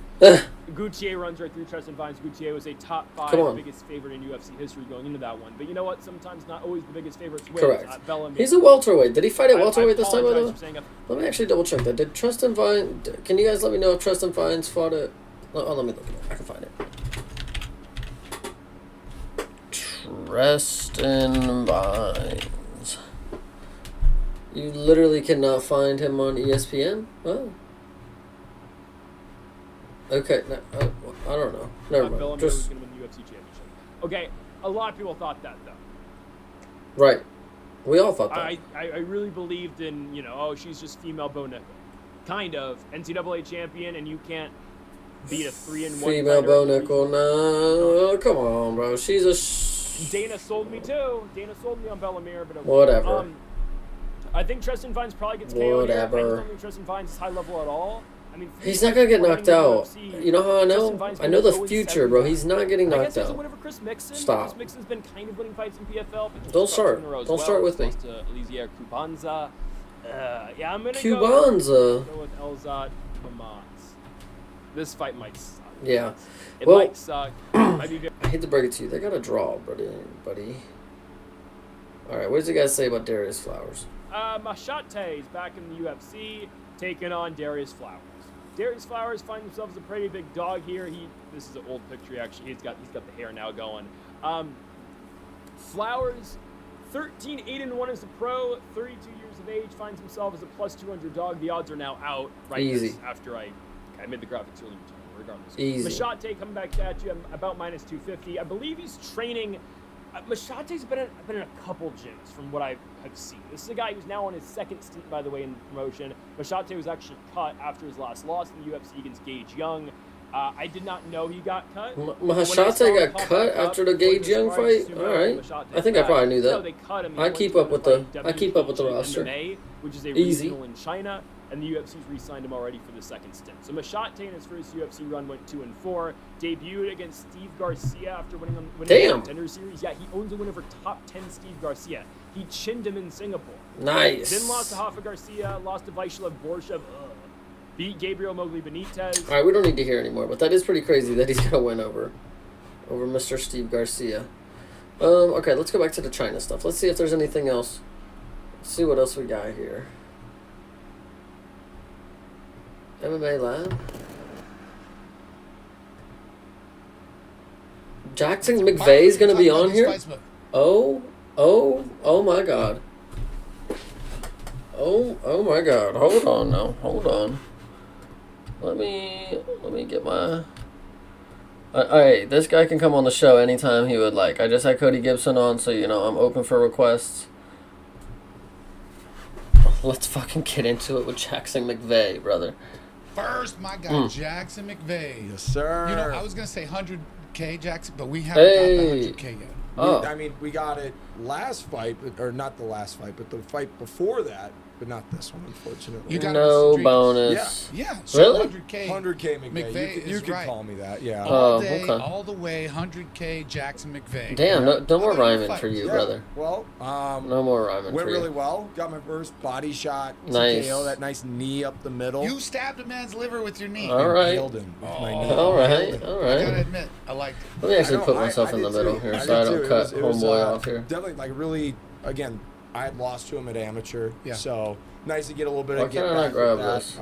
Gutierrez runs right through Tristan Vines. Gutierrez was a top 5 biggest favorite in UFC history going into that one. But you know what? Sometimes not always the biggest favorites win. Correct. He's a welterweight. Did he fight at welterweight this time, by the way? Let me actually double check that. Did Tristan Vines... Can you guys let me know if Tristan Vines fought at... Oh, let me look it up. I can find it. Tristan Vines. You literally cannot find him on ESPN? Oh. Okay, no, I don't know. Never mind. Bellamere was going to win the UFC championship. Okay, a lot of people thought that, though. Right. We all thought that. I really believed in, you know, oh, she's just female Bo Nickel. Kind of. NCAA champion, and you can't beat a 3-1 female Bo Nickel. No, come on, bro. She's a... Dana sold me, too. Dana sold me on Bellamere, but... Okay. Whatever. I think Tristan Vines probably gets KO'd here. I don't think Tristan Vines is high level at all. I mean, he's not going to get knocked out. You know how I know? I know the future, bro. He's not getting knocked out. I guess he's a win over Chris Mixon. Stop. Chris Mixon's been kind of winning fights in PFL. But don't start. Don't start with me. To Eliezer Cubanza. Yeah, I'm going to go with Elzad Mamat. This fight might suck. Yeah. It might suck. I hate to break it to you. They got a draw, buddy. All right, what does the guy say about Darius Flowers? Machate is back in the UFC, taking on Darius Flowers. Darius Flowers finds himself as a pretty big dog here. This is an old picture actually. He's got the hair now going. Flowers, 13-8-1 as a pro, 32 years of age, finds himself as a plus 200 dog. The odds are now out Easy. After I made the graphics earlier. Regardless, Easy. Machate coming back at you about minus 250. I believe he's training. Machate's been in a couple gyms from what I have seen. This is a guy who's now on his second stint, by the way, in promotion. Machate was actually cut after his last loss in the UFC against Gage Young. I did not know he got cut. Machate got cut after the Gage Young fight? All right. I think I probably knew that. No, they cut him. I keep up with the roster. MMA, which is a Easy. regional in China. And the UFC's re-signed him already for the second stint. So Machate in his first UFC run went 2-4. Debuted against Steve Garcia after winning the Contender Series. Yeah, he owns a win over top 10 Steve Garcia. He chinned him in Singapore. Nice. Then lost to Hoffa Garcia, lost to Vaishlav Borshev. Beat Gabriel Mowgli Benitez. All right, we don't need to hear anymore, but that is pretty crazy that he's going to win over Mr. Steve Garcia. Okay, let's go back to the China stuff. Let's see if there's anything else. Let's see what else we got here. MMA Lab. Jackson McVeigh's going to be on here? Oh my God. Oh my God. Hold on now. Hold on. Let me get my... Alright, this guy can come on the show anytime he would like. I just had Cody Gibson on, so you know, I'm open for requests. Let's fucking get into it with Jackson McVeigh, brother. First, my guy, Jackson McVeigh. Yes, sir. You know, I was going to say 100K, Jackson, but we haven't got the 100K yet. I mean, we got it last fight, or not the last fight, but the fight before that, but not this one, unfortunately. You got no bonus. Yeah. So really? 100K McVeigh. You can call me that, yeah. All day, all the way, 100K Jackson McVeigh. Damn, no more rhyming for you, brother. Well, no more rhyming went for you. really well. Got my first body shot. Nice. TKO, that nice knee up the middle. You stabbed a man's liver with your knee. All right. Nailed him with my knee. All right. I gotta admit, I liked it. Let me actually put myself in the middle here so I don't cut homeboy off here. Definitely, like, really, again, I had lost to him at amateur, yeah. So nice to get a little bit Why of get can't I back grab with that. this?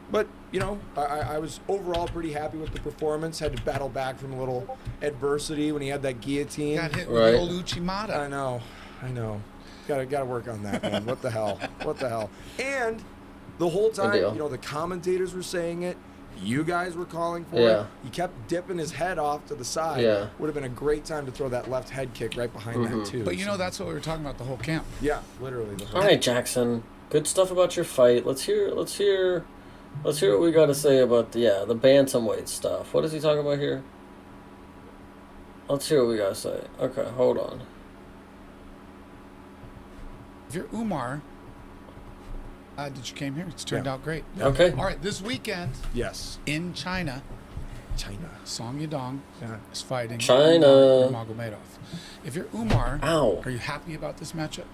But, you know, I was overall pretty happy with the performance. Had to battle back from a little adversity when he had that guillotine. Got hit with the old Uchimata. I know. Gotta work on that, man. What the hell? And The whole time, deal. you know, the commentators were saying it. You guys were calling for Yeah. it. He kept dipping his head off to the side. Yeah. Would have been a great time to throw that left head kick right behind that, too. But you know, that's what we were talking about the whole camp. Yeah, literally. The whole All right, Jackson. Good stuff about your fight. Let's hear what we got to say about the bantamweight stuff. What is he talking about here? Let's hear what we got to say. Okay, hold on. If you're Umar, that you came here. It's turned out great. Okay. All right, this weekend Yes. in China, China. Song Yadong Yeah. is fighting China. Umar Nurmagomedov. If you're Umar, Ow. are you happy about this matchup?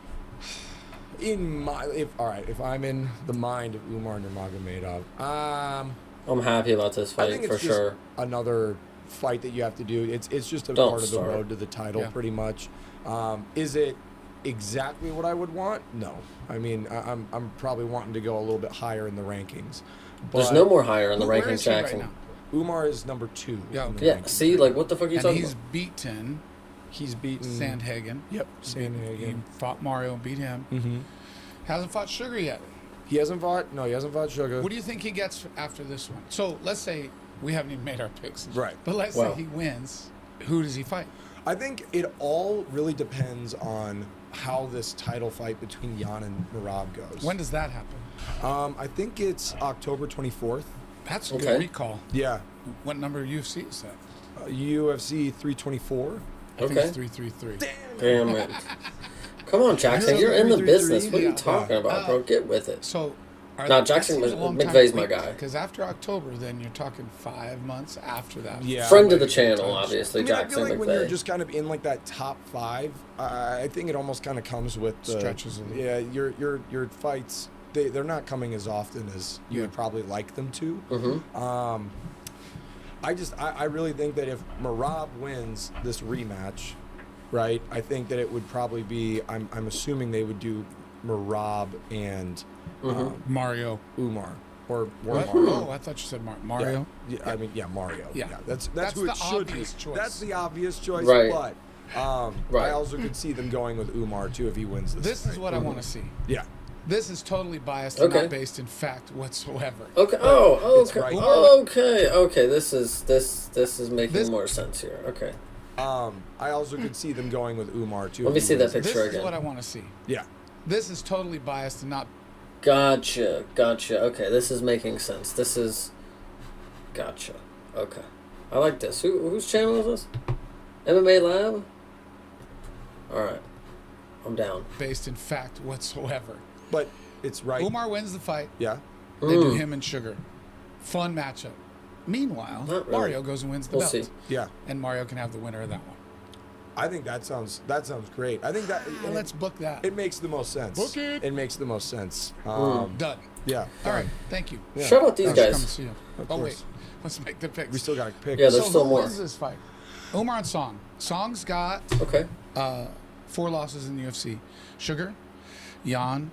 If I'm in the mind of Umar Nurmagomedov, I'm happy about this I fight think it's for just sure. another fight that you have to do. It's just a Don't part of the start. road to the title, Yeah. pretty much. Is it exactly what I would want? No. I mean, I'm probably wanting to go a little bit higher in the rankings. There's But no more higher in the Where rankings, is he right Jackson. now? Umar is number 2. Yeah, in the Yeah, rankings. see, like, what the fuck are you And talking he's about? beaten He's beaten Sandhagen. Yep, He Sandhagen. fought Mario and beat him. Mm-hmm. Hasn't fought Sugar yet. He hasn't fought. No, he hasn't fought Sugar. What do you think he gets after this one? So let's say we haven't even made our picks. Right. But let's Wow. say he wins. Who does he fight? I think it all really depends on how this title fight between Jan and Merab goes. When does that happen? I think it's October 24th. That's a Okay. good recall. Yeah. What number of UFC is that? UFC 324. I think Okay. it's 333. Damn it. Come on, Jackson. You're in the business. What are you talking about, bro? Get with it. So, No, Jackson McVeigh's my guy. Because after October, then you're talking 5 months after that. Yeah. Friend of the channel, obviously, I mean, I Jackson feel like when you're McVeigh. just kind of in like that top 5, I think it almost kind of comes with the, Stretches a little. Yeah, your fights. They're not coming as often as you would probably like them to. Mm-hmm. I really think that if Merab wins this rematch, right? I think that it would probably be. I'm assuming they would do Merab and Mario. Umar or What? Mario. Oh, I thought you said Mario. Yeah, I mean, Mario. Yeah. That's That's who the it should be. obvious choice. That's the obvious choice. Right. But Right. I also could see them going with Umar too if he wins this. This is fight. what I want to see. Yeah. This is totally biased and Okay. not based in fact whatsoever. Okay. Oh, It's okay. right. Okay. Okay. This is making This- more sense here. Okay. I also could see them going with Umar too. Let if me he see that wins this. picture This is again. what I want to see. Yeah. This is totally biased and not. Gotcha. Okay, this is making sense. This is. Gotcha. Okay. I like this. Whose channel is this? MMA Lab? Alright. I'm down. Based in fact whatsoever. But it's right. Umar wins the fight. Yeah. They do Mm. him and Sugar. Fun matchup. Meanwhile, Not really. Mario goes and wins the We'll belt. see. Yeah. And Mario can have the winner of that one. I think that sounds great. I think that and Let's book that. it makes the most sense. Book it. It makes the most sense. Done. Yeah. All right. Thank you. Yeah. Shout out these Thanks for guys. coming to see you. Of Oh, course. wait. Let's make the picks. We still got to pick. Yeah, there's so still who more. wins this fight? Umar and Song. Song's got Okay. 4 losses in the UFC. Sugar, Jan,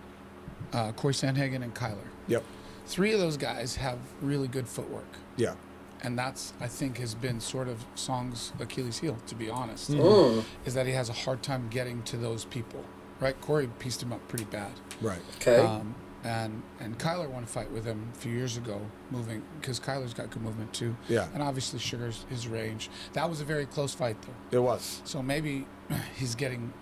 Corey Sandhagen, and Kyler. Yep. 3 of those guys have really good footwork. Yeah. And that's, I think, has been sort of Song's Achilles heel, to be honest, Mm. is that he has a hard time getting to those people. Right? Corey pieced him up pretty bad. Right. Okay. And Kyler won a fight with him a few years ago, moving, because Kyler's got good movement too. Yeah. And obviously Sugar's his range. That was a very close fight, though. It was. So maybe he's getting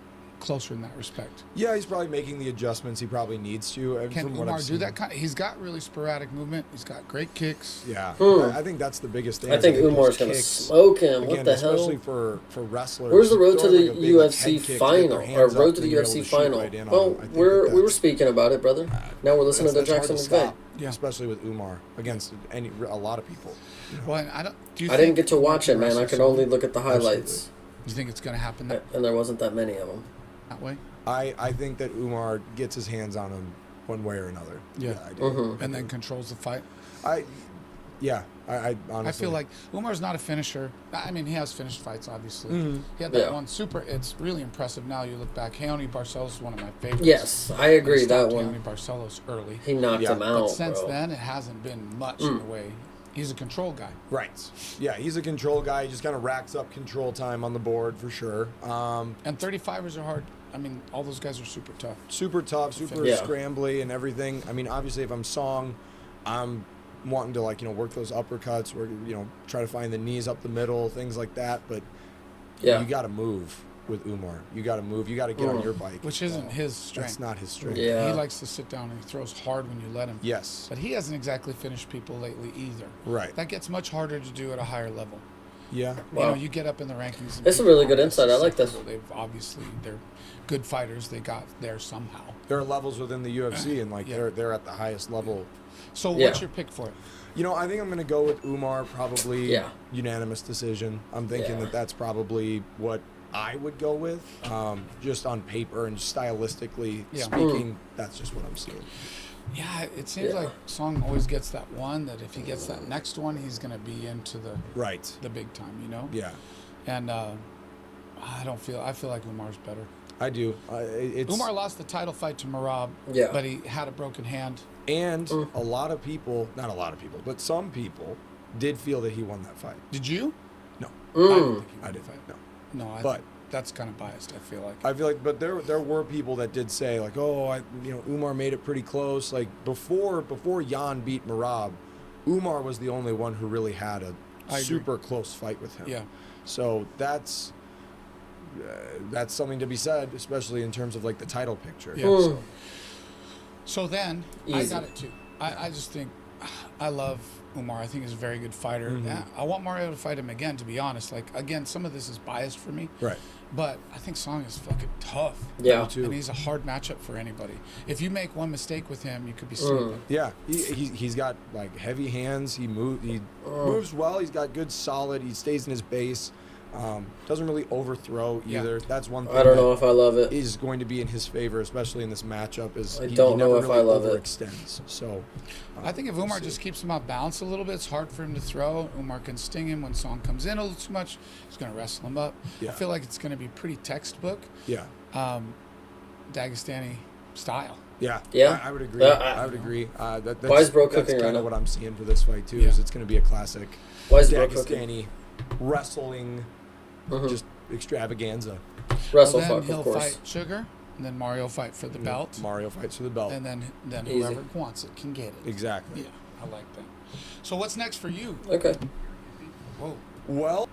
closer in that respect. Yeah, he's probably making the adjustments he probably needs to. Can from what Umar I've do seen. that kind? He's got really sporadic movement. He's got great kicks. Yeah. Hmm. I think that's the biggest thing. I think those Umar's going to kicks, smoke him. Again, What the hell? especially for wrestlers. Where's the road to throwing the like a big, like, UFC head kick to get final, their or hands up road to and the you're able UFC to shoot final? right in on Well, them. I think we were that's- speaking about it, brother. Now we're listening to that's hard Jackson to McVeigh. stop, especially with Umar against a lot of people. Well, and I don't. Do you I think didn't get to Umar watch it, can man. I wrestle could only Song? look at the highlights, Do you think it's going to happen that and there wasn't that many of them. way? I think that Umar gets his hands on him one way or another. Yeah. I do. Mm-hmm. And then controls the fight. I honestly. I feel like Umar's not a finisher. I mean, he has finished fights, obviously. Mhm. He had that Yeah. one super. It's really impressive now. You look back. Heoni Barcelos is one of my favorites. Yes, I agree. He That stopped one, Heoni Barcelos early. he knocked Yeah. him out, But since bro. then, it hasn't been much in the way. He's a control guy. Right. Yeah, he's a control guy. He just kind of racks up control time on the board for sure. And 35ers are hard. I mean, all those guys are super tough. Super tough, super Yeah. scrambly and everything. I mean, obviously, if I'm Song, I'm wanting to, like, work those uppercuts, work, try to find the knees up the middle, things like that. But Yeah. you got to move with Umar. You got to move. You got to get on your bike. Which isn't his strength. That's not his strength. Yeah. He likes to sit down and he throws hard when you let him. Yes. But he hasn't exactly finished people lately either. Right. That gets much harder to do at a higher level. Yeah. Wow. You get up in the rankings. And It's a people really good are insight. I like this. They've obviously, they're good fighters. They got there somehow. There are levels within the UFC, and Yeah. they're at the highest level. So Yeah. what's your pick for it? I think I'm going to go with Umar, probably Yeah. unanimous decision. I'm thinking Yeah. that's probably what I would go with, just on paper and stylistically Yeah. speaking. That's just what I'm seeing. Yeah, it seems Yeah. like Song always gets that one that if he gets that next one, he's going to be into Right. the big time, Yeah, And I feel like Umar's better. I do. It's Umar lost the title fight to Merab, Yeah. but he had a broken hand. and a lot of people, not a lot of people, but some people did feel that he won that fight. Did you? No, I don't think he I won the didn't. fight. No. No, I But- think that's kind of biased, I feel like. I feel like, but there were people that did say like, oh, Umar made it pretty close. Like before Jan beat Merab, Umar was the only one who really had a I agree. super close fight with him. Yeah. So that's something to be said, especially in terms of like the title picture. Yeah. So then, I Easy. got it too. I just think, I love Umar. I think he's a very good fighter. Mm-hmm. I want Mario to fight him again, to be honest. Like, again, some of this is biased for me. Right. But I think Song is fucking tough. Yeah. too. And he's a hard matchup for anybody. If you make one mistake with him, you could be sleeping. Yeah, he's got like heavy hands. He moves well. He's got good solid. He stays in his base. Doesn't really overthrow Yeah. either. That's one thing. I don't know if I love it. is going to be in his favor, especially in this matchup. Is I he don't know never if really I love it. overextends. So I think if we'll Umar see. just keeps him off balance a little bit, it's hard for him to throw. Umar can sting him when Song comes in a little too much. He's going to wrestle him up. Yeah. I feel like it's going to be pretty textbook, Yeah, Dagestani style. yeah, Yeah? I would agree. Yeah, I would agree. That's, Why is bro that's cooking right kind now? of what I'm seeing for this fight too. Yeah. Is it's going to be a classic Why is bro cooking? Dagestani wrestling, just extravaganza. Wrestle Then fuck, he'll of course. fight Sugar, and then Mario fight for the belt, Mario fights for the belt. and then Easy. whoever wants it can get it. Exactly. Yeah, I like that. So what's next for you? Okay. Whoa. Well,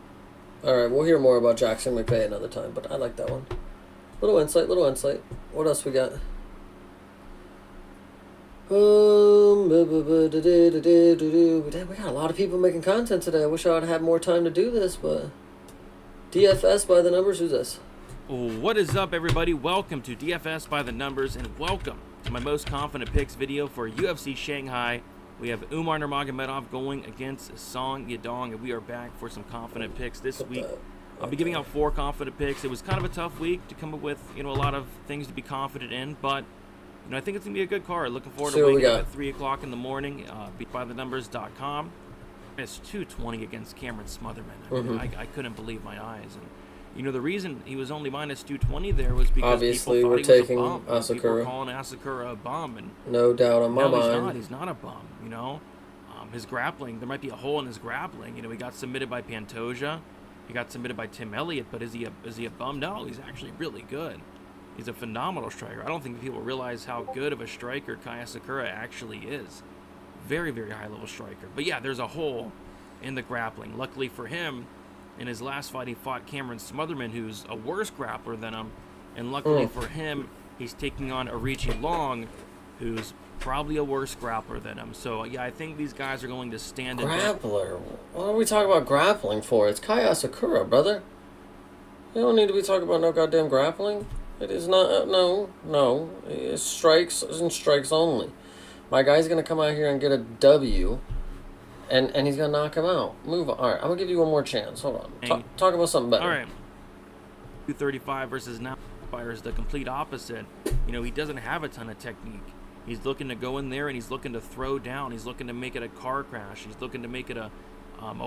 All right, we'll hear more about Jackson McVeigh another time, but I like that one. Little insight. What else we got? Damn, we got a lot of people making content today. I wish I would have had more time to do this, but DFS by the numbers. Who's this? What is up, everybody? Welcome to DFS by the Numbers, and welcome to my most confident picks video for UFC Shanghai. We have Umar Nurmagomedov going against Song Yadong, and we are back for some confident picks this week. I'll be giving out 4 confident picks. It was kind of a tough week to come up with, a lot of things to be confident in, but I think it's gonna be a good card. Looking forward See to what we waking up got. at 3 o'clock in the morning. Beatbythenumbers.com. It's 220 against Cameron Smotherman. I couldn't believe my eyes. And the reason he was only minus 220 there was because Obviously, people we're thought he was taking a bum. People were Asakura. calling Asakura a bum, and No doubt on my no, mind. he's not a bum. His grappling, there might be a hole in his grappling. He got submitted by Pantoja, he got submitted by Tim Elliott, but is he a bum? No, he's actually really good. He's a phenomenal striker. I don't think people realize how good of a striker Kai Asakura actually is. Very, very high level striker. But yeah, there's a hole in the grappling. Luckily for him, in his last fight, he fought Cameron Smotherman, who's a worse grappler than him. And luckily for him, he's taking on Arichi Long, who's probably a worse grappler than him. So yeah, I think these guys are going to stand in. Grappler? What are we talking about grappling for? It's Kai Asakura, brother. You don't need to be talking about no goddamn grappling. It is not, no. It's strikes and strikes only. My guy's going to come out here and get a W, and he's going to knock him out. Move on. All right, I'm going to give you one more chance. Hold on. Talk about something better. All right. 235 versus now is the complete opposite. He doesn't have a ton of technique. He's looking to go in there and he's looking to throw down. He's looking to make it a car crash. He's looking to make it a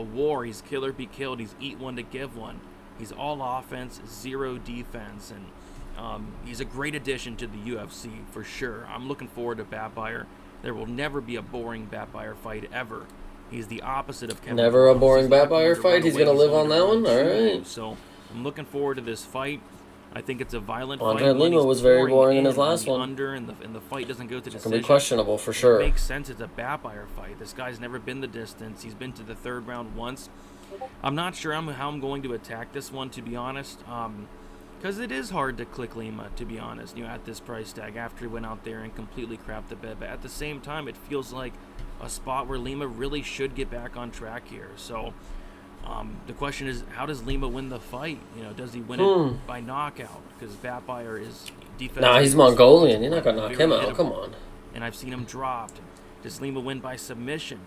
war. He's kill or be killed. He's eat one to give one. He's all offense, 0 defense, and he's a great addition to the UFC for sure. I'm looking forward to Batbuyer. There will never be a boring Batbuyer fight ever. He's the opposite of Kevin. Never a Cross. boring He's not Batbuyer to fight. run He's away. gonna live on going to that run one. All through you. right. So I'm looking forward to this fight. I think it's a violent Andre fight. Lima Money's was very pouring boring in his on last the one. Under and the fight doesn't go to It's decision. gonna be questionable for sure. It makes sense. It's a Batbuyer fight. This guy's never been the distance. He's been to the third round once. I'm not sure how I'm going to attack this one, to be honest. Because it is hard to click Lima, to be honest, at this price tag after he went out there and completely crapped the bed. But at the same time, it feels like a spot where Lima really should get back on track here. So the question is, how does Lima win the fight? Does he win it by knockout? Because Batbuyer is defensive. Nah, he's Mongolian. You're not gonna knock him out. Come on. And I've seen him dropped. Does Lima win by submission?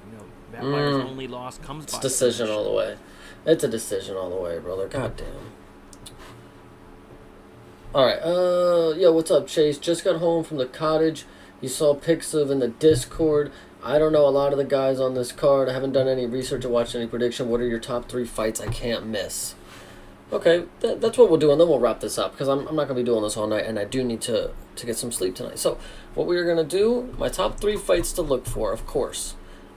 Batbuyer's only loss comes by decision submission. all the way. It's a decision all the way, brother. God damn. All right. Yo, what's up, Chase? Just got home from the cottage. You saw pics of in the Discord. I don't know a lot of the guys on this card. I haven't done any research or watched any prediction. What are your top 3 fights I can't miss? Okay, that's what we'll do, and then we'll wrap this up, because I'm not going to be doing this all night, and I do need to get some sleep tonight. So, what we're going to do, my top 3 fights to look for, of course.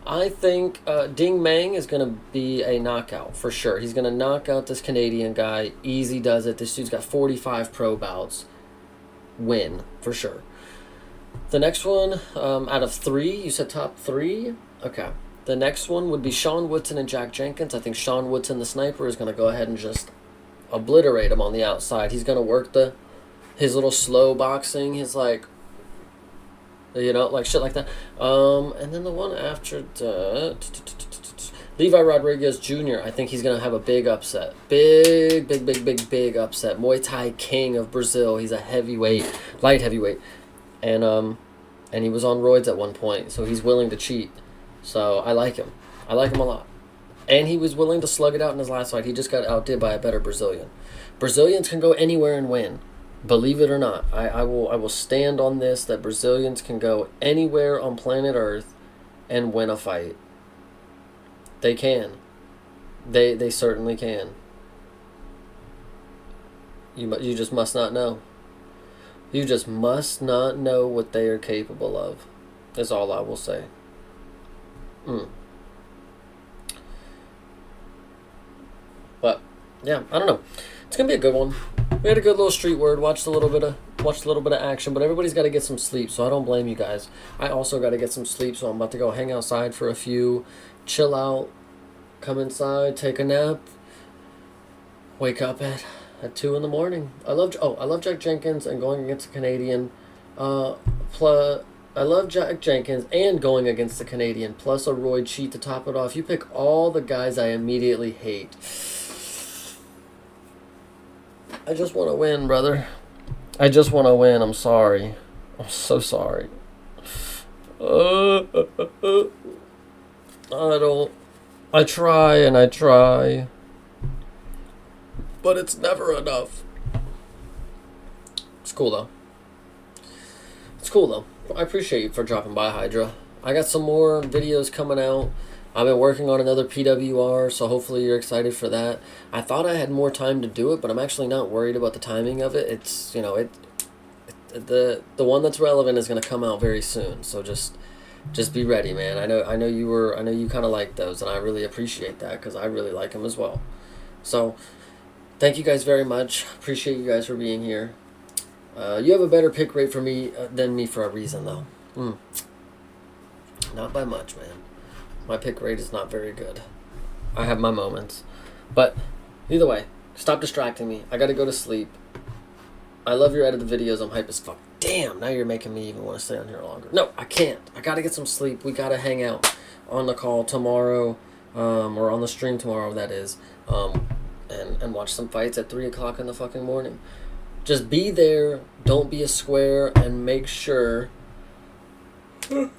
I think Ding Meng is going to be a knockout, for sure. He's going to knock out this Canadian guy. Easy does it. This dude's got 45 pro bouts. Win, for sure. The next one, out of 3, you said top 3? Okay. The next one would be Sean Woodson and Jack Jenkins. I think Sean Woodson, the sniper, is going to go ahead and just obliterate him on the outside. He's going to work his little slow boxing, his like shit like that. And then the one after Levi Rodriguez Jr., I think he's going to have a big upset. Big upset. Muay Thai king of Brazil. He's a light heavyweight. And he was on roids at one point, so he's willing to cheat. So I like him. I like him a lot. And he was willing to slug it out in his last fight. He just got outdid by a better Brazilian. Brazilians can go anywhere and win. Believe it or not. I will stand on this, that Brazilians can go anywhere on planet Earth and win a fight. They can. They certainly can. You just must not know. You just must not know what they are capable of, is all I will say. But yeah, I don't know. It's gonna be a good one. We had a good little street word. Watched a little bit of action, but everybody's got to get some sleep. So I don't blame you guys. I also got to get some sleep. So I'm about to go hang outside for a few, chill out, come inside, take a nap, wake up at 2 in the morning. I love Jack Jenkins and going against a Canadian. I love Jack Jenkins and going against the Canadian, plus a roid cheat to top it off. You pick all the guys I immediately hate. I just want to win, brother. I just want to win. I'm sorry. I'm so sorry. I try and I try. But it's never enough. It's cool though. I appreciate you for dropping by, Hydra. I got some more videos coming out. I've been working on another PWR, so hopefully you're excited for that. I thought I had more time to do it, but I'm actually not worried about the timing of it. It's, the one that's relevant is going to come out very soon. So just be ready, man. I know you kind of like those, and I really appreciate that because I really like them as well. So thank you guys very much. Appreciate you guys for being here. You have a better pick rate for me than me for a reason, though. Not by much, man. My pick rate is not very good. I have my moments. But either way, stop distracting me. I got to go to sleep. I love your edited videos. I'm hype as fuck. Damn, now you're making me even want to stay on here longer. No, I can't. I got to get some sleep. We got to hang out on the call tomorrow, or on the stream tomorrow, that is, and watch some fights at 3 o'clock in the fucking morning. Just be there, don't be a square, and make sure. I'll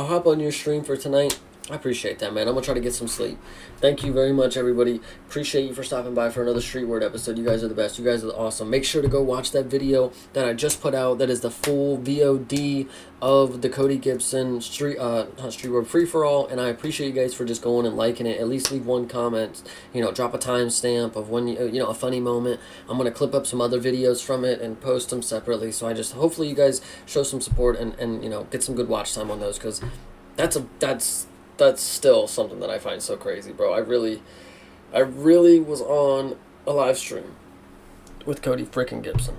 hop on your stream for tonight. I appreciate that, man. I'm going to try to get some sleep. Thank you very much, everybody. Appreciate you for stopping by for another Street Word episode. You guys are the best. You guys are awesome. Make sure to go watch that video that I just put out. That is the full VOD of the Cody Gibson Street Word free-for-all. And I appreciate you guys for just going and liking it. At least leave one comment. Drop a timestamp of when, a funny moment. I'm going to clip up some other videos from it and post them separately. So hopefully you guys show some support and get some good watch time on those, because that's still something that I find so crazy, bro. I really was on a live stream with Cody freaking Gibson.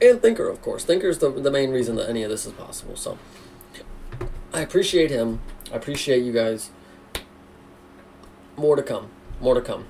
And Thinker, of course. Thinker's the main reason that any of this is possible. So, I appreciate him. I appreciate you guys. More to come. More to come.